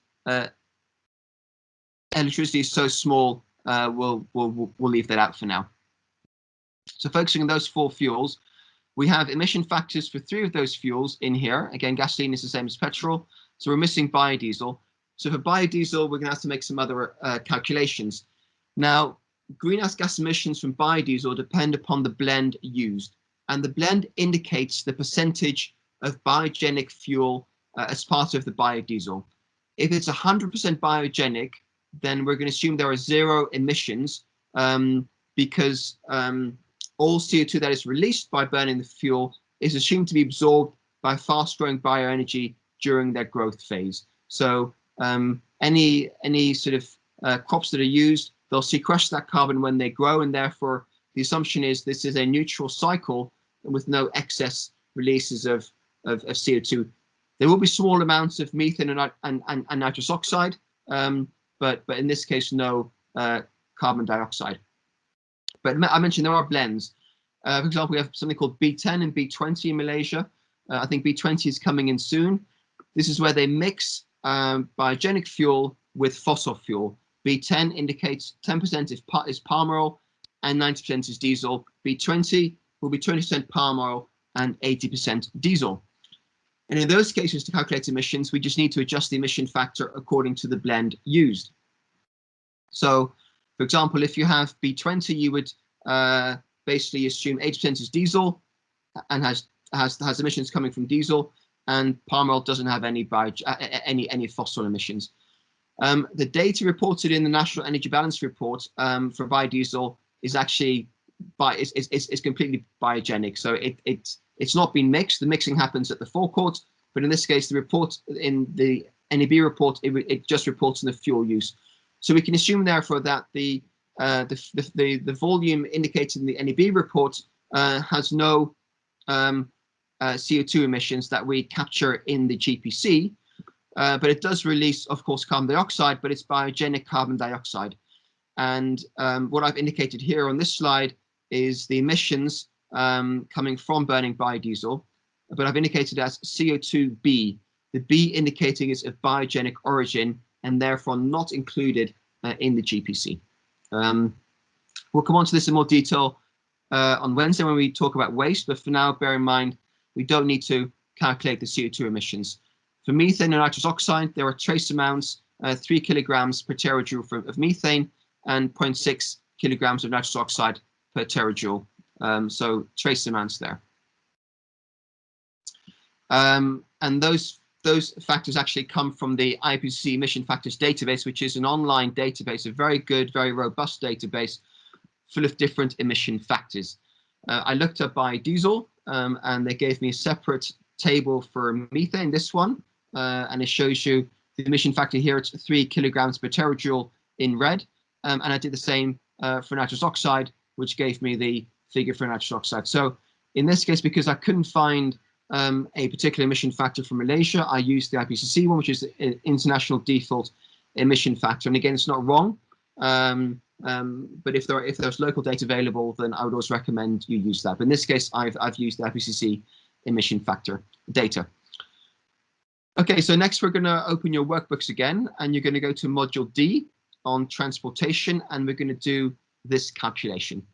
electricity is so small, we'll leave that out for now. So focusing on those 4 fuels, we have emission factors for 3 of those fuels in here. Again, gasoline is the same as petrol. So we're missing biodiesel. So for biodiesel, we're going to have to make some other calculations. Now, greenhouse gas emissions from biodiesel depend upon the blend used. And the blend indicates the percentage of biogenic fuel as part of the biodiesel. If it's 100% biogenic, then we're going to assume there are 0 emissions because all CO2 that is released by burning the fuel is assumed to be absorbed by fast-growing bioenergy during their growth phase. So any sort of crops that are used, they'll sequester that carbon when they grow, and therefore the assumption is this is a neutral cycle with no excess releases of CO2. There will be small amounts of methane and nitrous oxide, but in this case, no carbon dioxide. But I mentioned there are blends. For example, we have something called B10 and B20 in Malaysia. I think B20 is coming in soon. This is where they mix biogenic fuel with fossil fuel. B10 indicates 10% is palm oil and 90% is diesel. B20 will be 20% palm oil and 80% diesel. And in those cases, to calculate emissions, we just need to adjust the emission factor according to the blend used. So, for example, if you have B20, you would basically assume 80% is diesel and has emissions coming from diesel, and palm oil doesn't have any fossil emissions. The data reported in the National Energy Balance Report for biodiesel is actually is completely biogenic. So it's not been mixed. The mixing happens at the forecourt, but in this case, the report in the NEB report it just reports on the fuel use. So we can assume therefore that the volume indicated in the NEB report has no CO2 emissions that we capture in the GPC, but it does release, of course, carbon dioxide, but it's biogenic carbon dioxide. And what I've indicated here on this slide is the emissions coming from burning biodiesel, but I've indicated as CO2B, the B indicating is of biogenic origin and therefore not included in the GPC. We'll come on to this in more detail on Wednesday when we talk about waste, but for now, bear in mind, we don't need to calculate the CO2 emissions. For methane and nitrous oxide, there are trace amounts, 3 kilograms per terajoule of methane and 0.6 kilograms of nitrous oxide per terajoule. So trace amounts there. And those factors actually come from the IPCC emission factors database, which is an online database, a very good, very robust database full of different emission factors. I looked up biodiesel and they gave me a separate table for methane, this one, and it shows you the emission factor here. It's 3 kilograms per terajoule in red, and I did the same for nitrous oxide, which gave me the figure for nitrous oxide. So in this case, because I couldn't find a particular emission factor from Malaysia, I used the IPCC one, which is the international default emission factor. And again, it's not wrong, but if there's local data available, then I would always recommend you use that. But in this case, I've used the IPCC emission factor data. Okay, so next we're going to open your workbooks again, and you're going to go to module D on transportation, and we're going to do this calculation.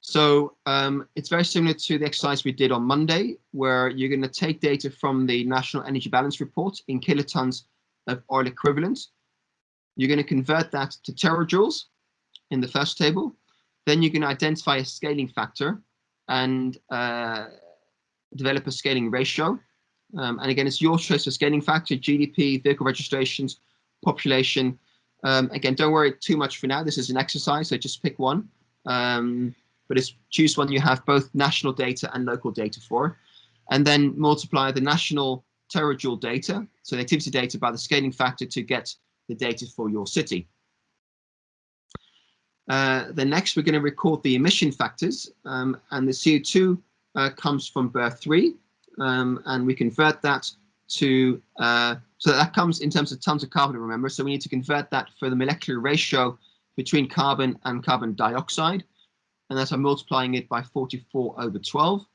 So it's very similar to the exercise we did on Monday, where you're going to take data from the National Energy Balance Report in kilotons of oil equivalent. You're going to convert that to terajoules in the first table. Then you're going to identify a scaling factor and develop a scaling ratio. And again, it's your choice for scaling factor: GDP, vehicle registrations, population. Again, don't worry too much for now. This is an exercise, so just pick one. But it's choose one you have both national data and local data for, and then multiply the national terajoule data, so the activity data, by the scaling factor to get the data for your city. Then next we're going to record the emission factors, and the CO2 comes from berth 3, and we convert that to, so that comes in terms of tons of carbon, remember, so we need to convert that for the molecular ratio between carbon and carbon dioxide, and that's I'm multiplying it by 44/12.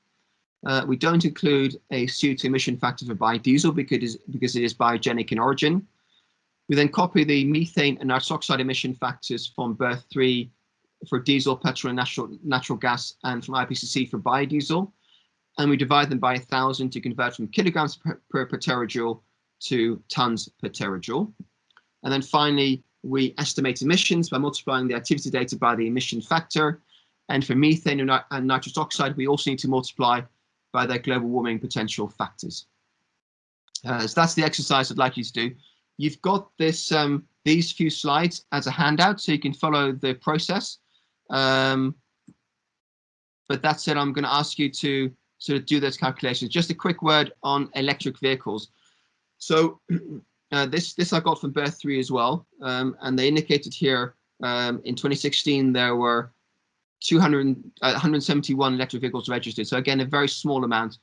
We don't include a CO2 emission factor for biodiesel because it is biogenic in origin. We then copy the methane and nitrous oxide emission factors from berth 3 for diesel, petrol, and natural gas, and from IPCC for biodiesel, and we divide them by 1,000 to convert from kilograms per terajoule to tons per terajoule. And then finally, we estimate emissions by multiplying the activity data by the emission factor. And for methane and nitrous oxide, we also need to multiply by their global warming potential factors. So that's the exercise I'd like you to do. You've got this these few slides as a handout, so you can follow the process. But that said, I'm going to ask you to sort of do those calculations. Just a quick word on electric vehicles. So this I got from berth 3 as well, and they indicated here in 2016 there were 171 electric vehicles registered. So again, a very small amount,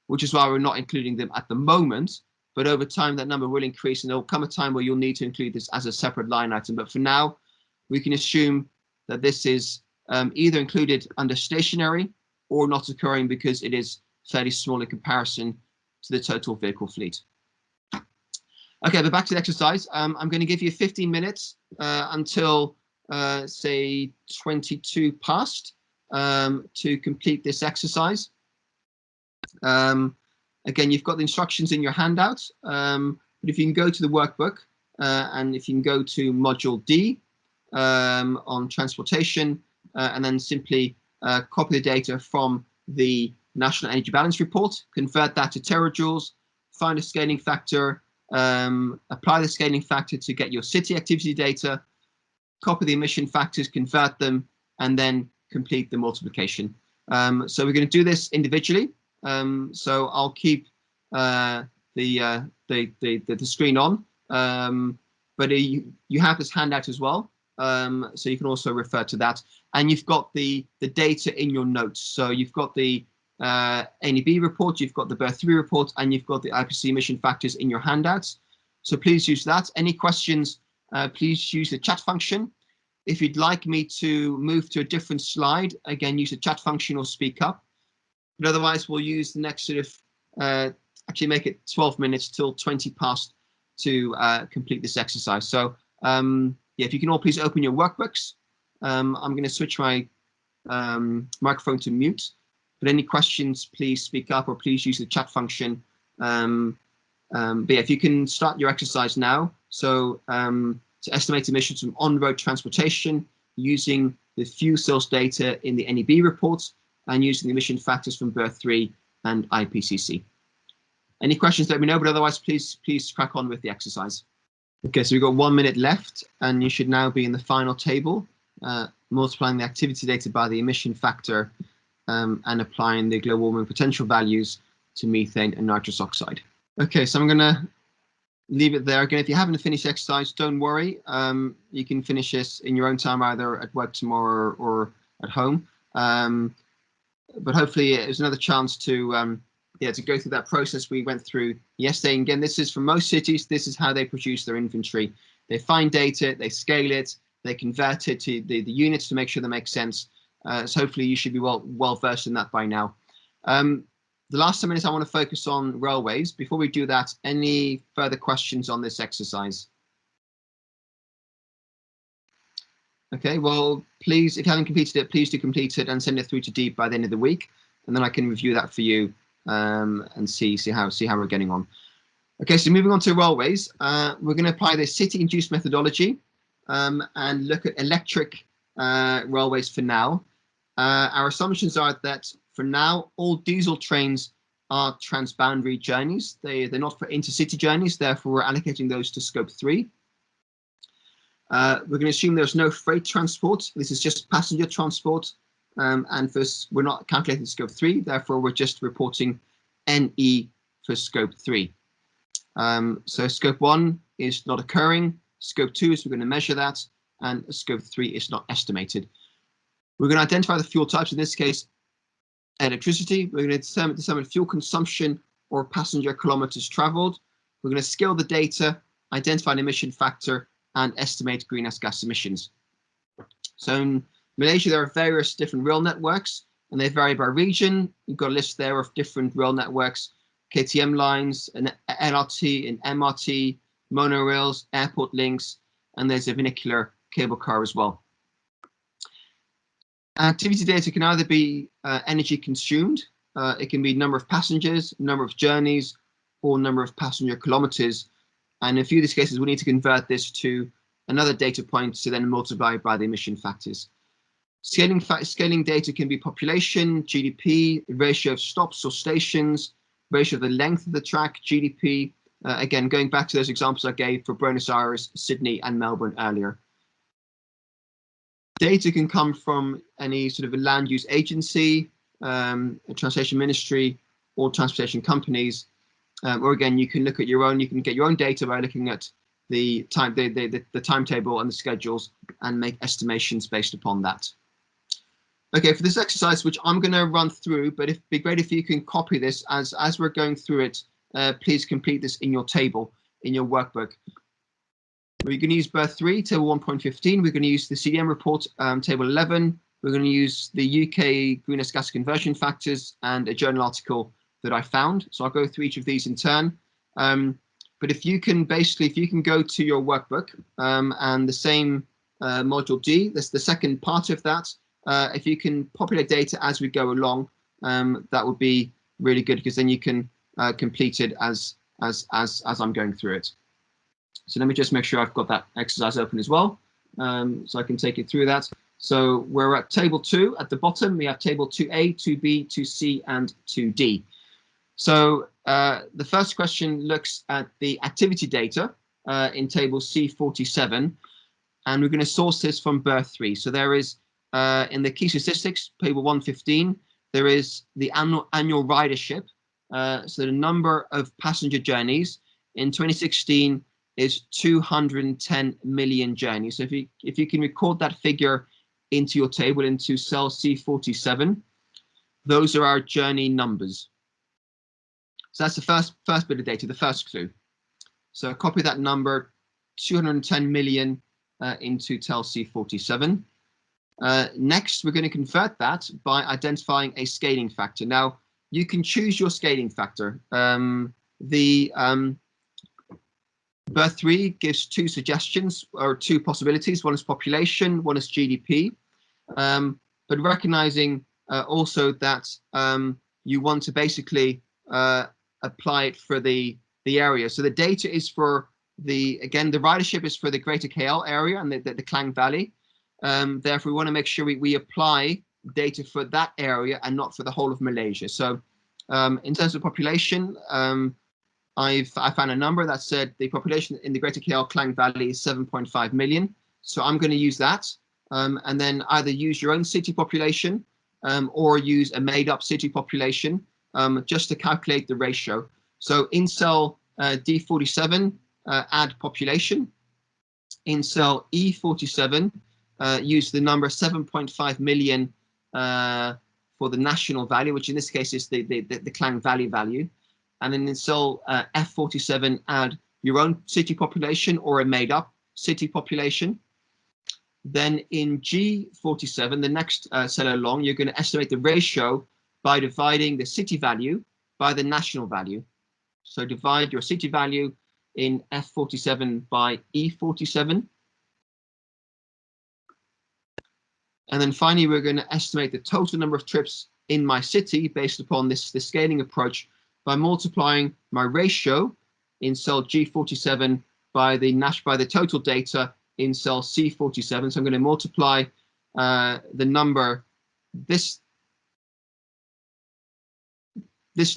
which is why we're not including them at the moment. But over time, that number will increase, and there will come a time where you'll need to include this as a separate line item. But for now, we can assume that this is either included under stationary or not occurring because it is fairly small in comparison to the total vehicle fleet. Okay, but back to the exercise. I'm going to give you 15 minutes until say 22 past to complete this exercise. Again, you've got the instructions in your handout, but if you can go to the workbook and if you can go to module D on transportation, and then simply copy the data from the National Energy Balance Report, convert that to terajoules, find a scaling factor, apply the scaling factor to get your city activity data, copy the emission factors, convert them, and then complete the multiplication. So we're going to do this individually. So I'll keep the screen on, but you have this handout as well, so you can also refer to that. And you've got the data in your notes. So you've got the NEB report, you've got the berth 3 report, and you've got the IPCC emission factors in your handouts. So please use that. Any questions, please use the chat function. If you'd like me to move to a different slide, again, use the chat function or speak up. But otherwise, we'll use the next sort of, actually make it 12 minutes till 20 past to complete this exercise. So yeah, if you can all please open your workbooks. I'm going to switch my microphone to mute. But any questions, please speak up or please use the chat function. But yeah, if you can start your exercise now. So to estimate emissions from on-road transportation using the fuel cells data in the NEB reports and using the emission factors from berth 3 and IPCC. Any questions, let me know, but otherwise please crack on with the exercise. Okay, so we've got 1 minute left and you should now be in the final table, multiplying the activity data by the emission factor and applying the global warming potential values to methane and nitrous oxide. Okay, so I'm going to leave it there. Again, if you haven't finished the exercise, don't worry. You can finish this in your own time, either at work tomorrow or at home. But hopefully it's another chance to to go through that process we went through yesterday. And again, this is for most cities. This is how they produce their inventory. They find data, they scale it, they convert it to the units to make sure they make sense. So hopefully you should be well versed in that by now. The last 10 minutes I want to focus on railways. Before we do that, any further questions on this exercise? Okay, well, please, if you haven't completed it, please do complete it and send it through to Deep by the end of the week, and then I can review that for you and see how we're getting on. Okay, so moving on to railways, we're going to apply the city-induced methodology and look at electric railways for now. Our assumptions are that for now, all diesel trains are transboundary journeys. They're not for intercity journeys, therefore we're allocating those to scope 3. We're going to assume there's no freight transport. This is just passenger transport. And first, we're not calculating scope 3, therefore we're just reporting NE for scope 3. So scope 1 is not occurring. Scope 2 is we're going to measure that, and scope 3 is not estimated. We're going to identify the fuel types, in this case, electricity. We're going to determine fuel consumption or passenger kilometers traveled. We're going to scale the data, identify an emission factor, and estimate greenhouse gas emissions. So in Malaysia, there are various different rail networks, and they vary by region. You've got a list there of different rail networks, KTM lines, an LRT, an MRT, monorails, airport links, and there's a vernacular cable car as well. Activity data can either be energy consumed, it can be number of passengers, number of journeys, or number of passenger kilometers. And in a few of these cases, we need to convert this to another data point to then multiply by the emission factors. Scaling data can be population, GDP, ratio of stops or stations, ratio of the length of the track, GDP. Again, going back to those examples I gave for Buenos Aires, Sydney, and Melbourne earlier. Data can come from any sort of a land use agency, a transportation ministry, or transportation companies. Or again, you can look at your own. You can get your own data by looking at the timetable and the schedules, and make estimations based upon that. Okay, for this exercise, which I'm going to run through, but it'd be great if you can copy this as we're going through it. Please complete this in your table, in your workbook. We're going to use Berth 3, table 1.15. We're going to use the CDM report, table 11. We're going to use the UK greenhouse gas conversion factors and a journal article that I found. So I'll go through each of these in turn. But if you can go to your workbook and the same module D, that's the second part of that. If you can populate data as we go along, that would be really good, because then you can complete it as I'm going through it. So let me just make sure I've got that exercise open as well, so I can take you through that. So we're at table 2 at the bottom. We have table 2A, 2B, 2C, and 2D. So the first question looks at the activity data in table C47, and we're going to source this from Berth 3. So there is, in the key statistics, table 115, there is the annual ridership. So the number of passenger journeys in 2016 is 210 million journeys. So if you can record that figure into your table, into cell C47, those are our journey numbers. So that's the first bit of data, the first clue. So copy that number, 210 million, into tel C47. Next, we're going to convert that by identifying a scaling factor. Now, you can choose your scaling factor. Berth 3 gives 2 suggestions, or 2 possibilities. One is population, one is GDP. But recognizing also that you want to basically apply it for the area. So the data is for the ridership is for the greater KL area and the Klang Valley. Therefore, we want to make sure we apply data for that area and not for the whole of Malaysia. So in terms of population, I found a number that said the population in the greater KL Klang Valley is 7.5 million. So I'm going to use that, and then either use your own city population or use a made-up city population just to calculate the ratio. So in cell D47, add population. In cell E47, use the number 7.5 million for the national value, which in this case is the Klang Valley value. And then in cell F47, add your own city population or a made-up city population. Then in G47, the next cell along, you're going to estimate the ratio by dividing the city value by the national value. So divide your city value in F47 by E47. And then finally, we're going to estimate the total number of trips in my city based upon this scaling approach by multiplying my ratio in cell G47 by the total data in cell C47. So I'm going to multiply the number, this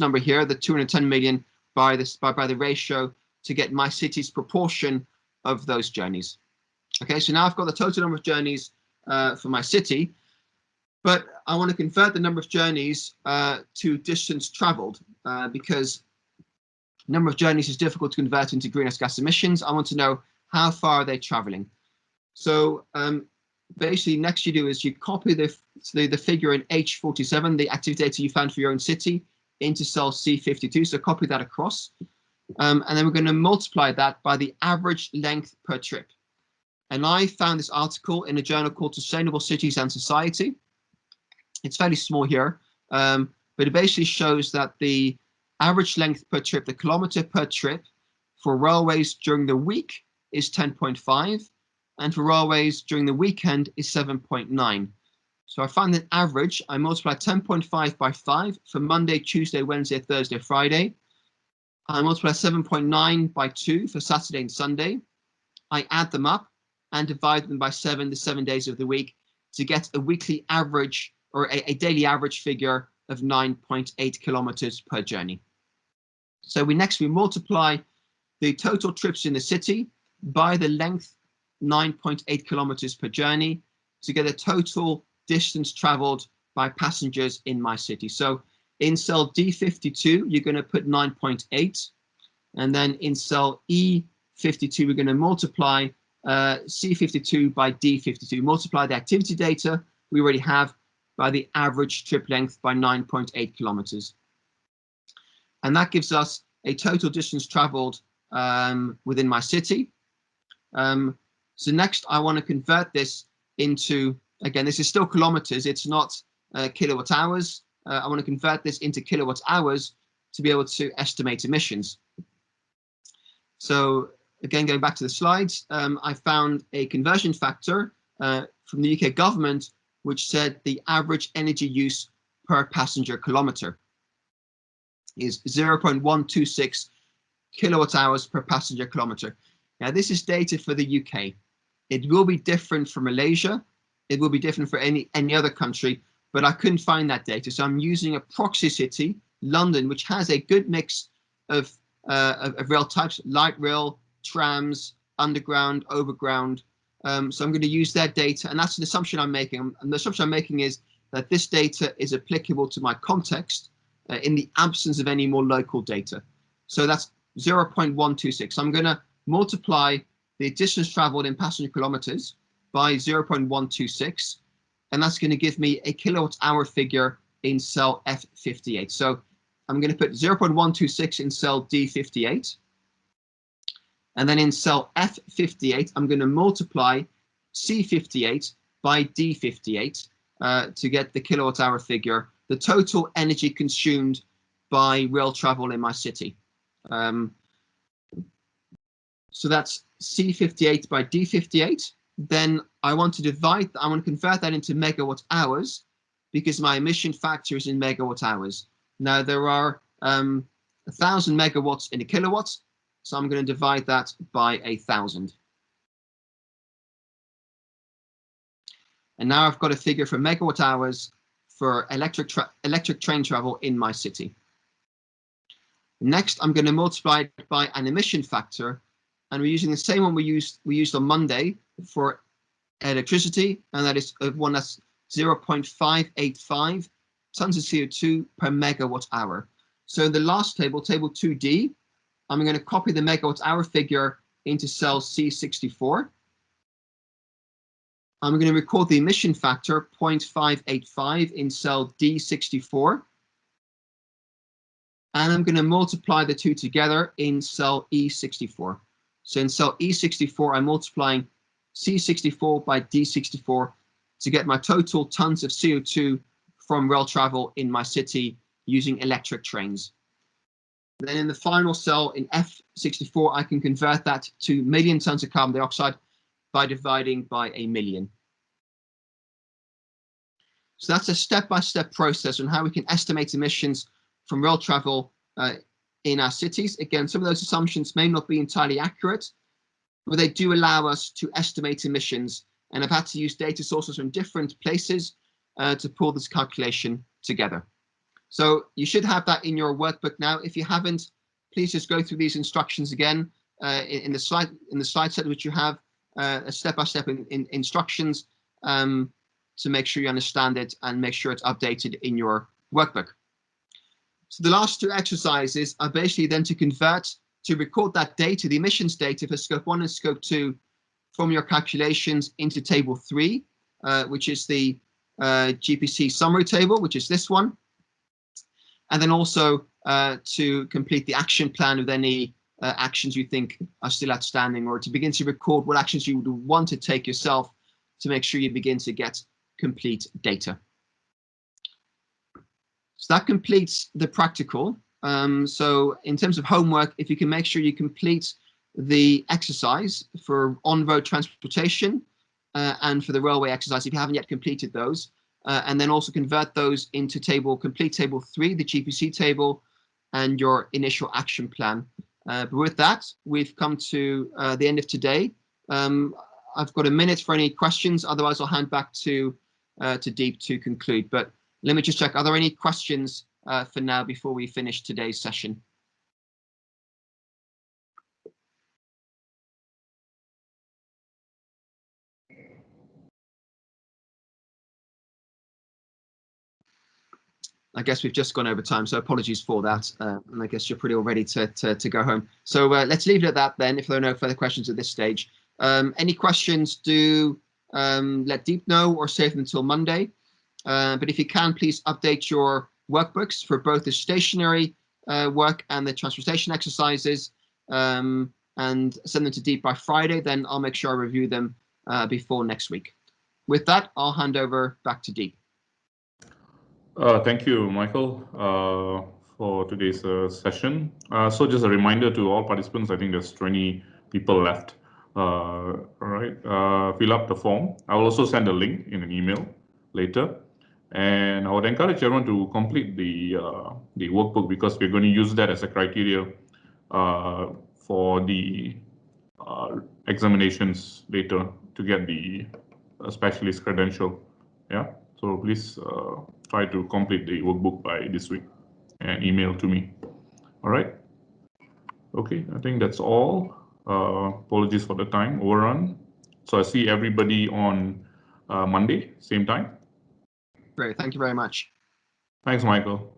number here, the 210 million, by the ratio to get my city's proportion of those journeys. Okay, so now I've got the total number of journeys for my city, but I want to convert the number of journeys to distance traveled because number of journeys is difficult to convert into greenhouse gas emissions. I want to know how far are they traveling. So basically, next you do is you copy the figure in H47, the activity data you found for your own city, into cell C52. So copy that across, and then we're going to multiply that by the average length per trip. And I found this article in a journal called Sustainable Cities and Society. It's fairly small here, but it basically shows that the average length per trip, the kilometer per trip for railways during the week is 10.5, and for railways during the weekend is 7.9. So I find an average. I multiply 10.5 by 5 for Monday, Tuesday, Wednesday, Thursday, Friday. I multiply 7.9 by 2 for Saturday and Sunday. I add them up and divide them by 7 the 7 days of the week to get a weekly average or a daily average figure of 9.8 kilometers per journey. So we multiply the total trips in the city by the length 9.8 kilometers per journey to get a total distance traveled by passengers in my city. So in cell D52, you're going to put 9.8, and then in cell E52, we're going to multiply C52 by D52, multiply the activity data we already have by the average trip length by 9.8 kilometers. And that gives us a total distance traveled within my city. So next, I want to convert this into, again, this is still kilometers, it's not kilowatt hours. I want to convert this into kilowatt hours to be able to estimate emissions. So again, going back to the slides, I found a conversion factor from the UK government, which said the average energy use per passenger kilometer is 0.126 kilowatt hours per passenger kilometer. Now, this is data for the UK. It will be different for Malaysia. It will be different for any other country, but I couldn't find that data. So I'm using a proxy city, London, which has a good mix of rail types, light rail, trams, underground, overground. So I'm going to use that data, and that's an assumption I'm making. And the assumption I'm making is that this data is applicable to my context in the absence of any more local data. So that's 0.126. I'm going to multiply the distance traveled in passenger kilometers by 0.126, and that's going to give me a kilowatt hour figure in cell F58. So I'm going to put 0.126 in cell D58. And then in cell F58, I'm going to multiply C58 by D58 to get the kilowatt hour figure, the total energy consumed by rail travel in my city. So that's C58 by D58. Then I want to convert that into megawatt hours because my emission factor is in megawatt hours. Now there are 1,000 megawatts in a kilowatt. So I'm going to divide that by 1,000. And now I've got a figure for megawatt hours for electric train travel in my city. Next, I'm going to multiply it by an emission factor. And we're using the same one we used on Monday for electricity. And that is one that's 0.585 tons of CO2 per megawatt hour. So in the last table, table 2D, I'm going to copy the megawatt hour figure into cell C64. I'm going to record the emission factor 0.585 in cell D64. And I'm going to multiply the two together in cell E64. So in cell E64, I'm multiplying C64 by D64 to get my total tons of CO2 from rail travel in my city using electric trains. Then in the final cell in F64, I can convert that to million tons of carbon dioxide by dividing by 1,000,000. So that's a step-by-step process on how we can estimate emissions from rail travel in our cities. Again, some of those assumptions may not be entirely accurate, but they do allow us to estimate emissions. And I've had to use data sources from different places to pull this calculation together. So you should have that in your workbook now. If you haven't, please just go through these instructions again in the slide set, which you have a step-by-step instructions to make sure you understand it and make sure it's updated in your workbook. So the last two exercises are basically then to record that data, the emissions data for scope 1 and scope 2 from your calculations into table 3, which is the GPC summary table, which is this one. And then also to complete the action plan with any actions you think are still outstanding, or to begin to record what actions you would want to take yourself to make sure you begin to get complete data. So that completes the practical. So in terms of homework, if you can make sure you complete the exercise for on-road transportation and for the railway exercise, if you haven't yet completed those, and then also convert those into complete table 3, the GPC table, and your initial action plan. But with that, we've come to the end of today. I've got a minute for any questions, otherwise I'll hand back to Deep to conclude. But let me just check, are there any questions for now before we finish today's session? I guess we've just gone over time, so apologies for that. And I guess you're pretty all ready to go home. So let's leave it at that then, if there are no further questions at this stage. Any questions, do let Deep know or save them until Monday. But if you can, please update your workbooks for both the stationary work and the transportation exercises, and send them to Deep by Friday. Then I'll make sure I review them before next week. With that, I'll hand over back to Deep. Thank you, Michael, for today's session. So just a reminder to all participants, I think there's 20 people left. All right, fill up the form. I will also send a link in an email later. And I would encourage everyone to complete the workbook, because we're going to use that as a criteria for the examinations later to get the specialist credential. Yeah, so please try to complete the workbook by this week and email to me. All right. Okay, I think that's all. Apologies for the time overrun. So I see everybody on Monday, same time. Great, thank you very much. Thanks, Michael.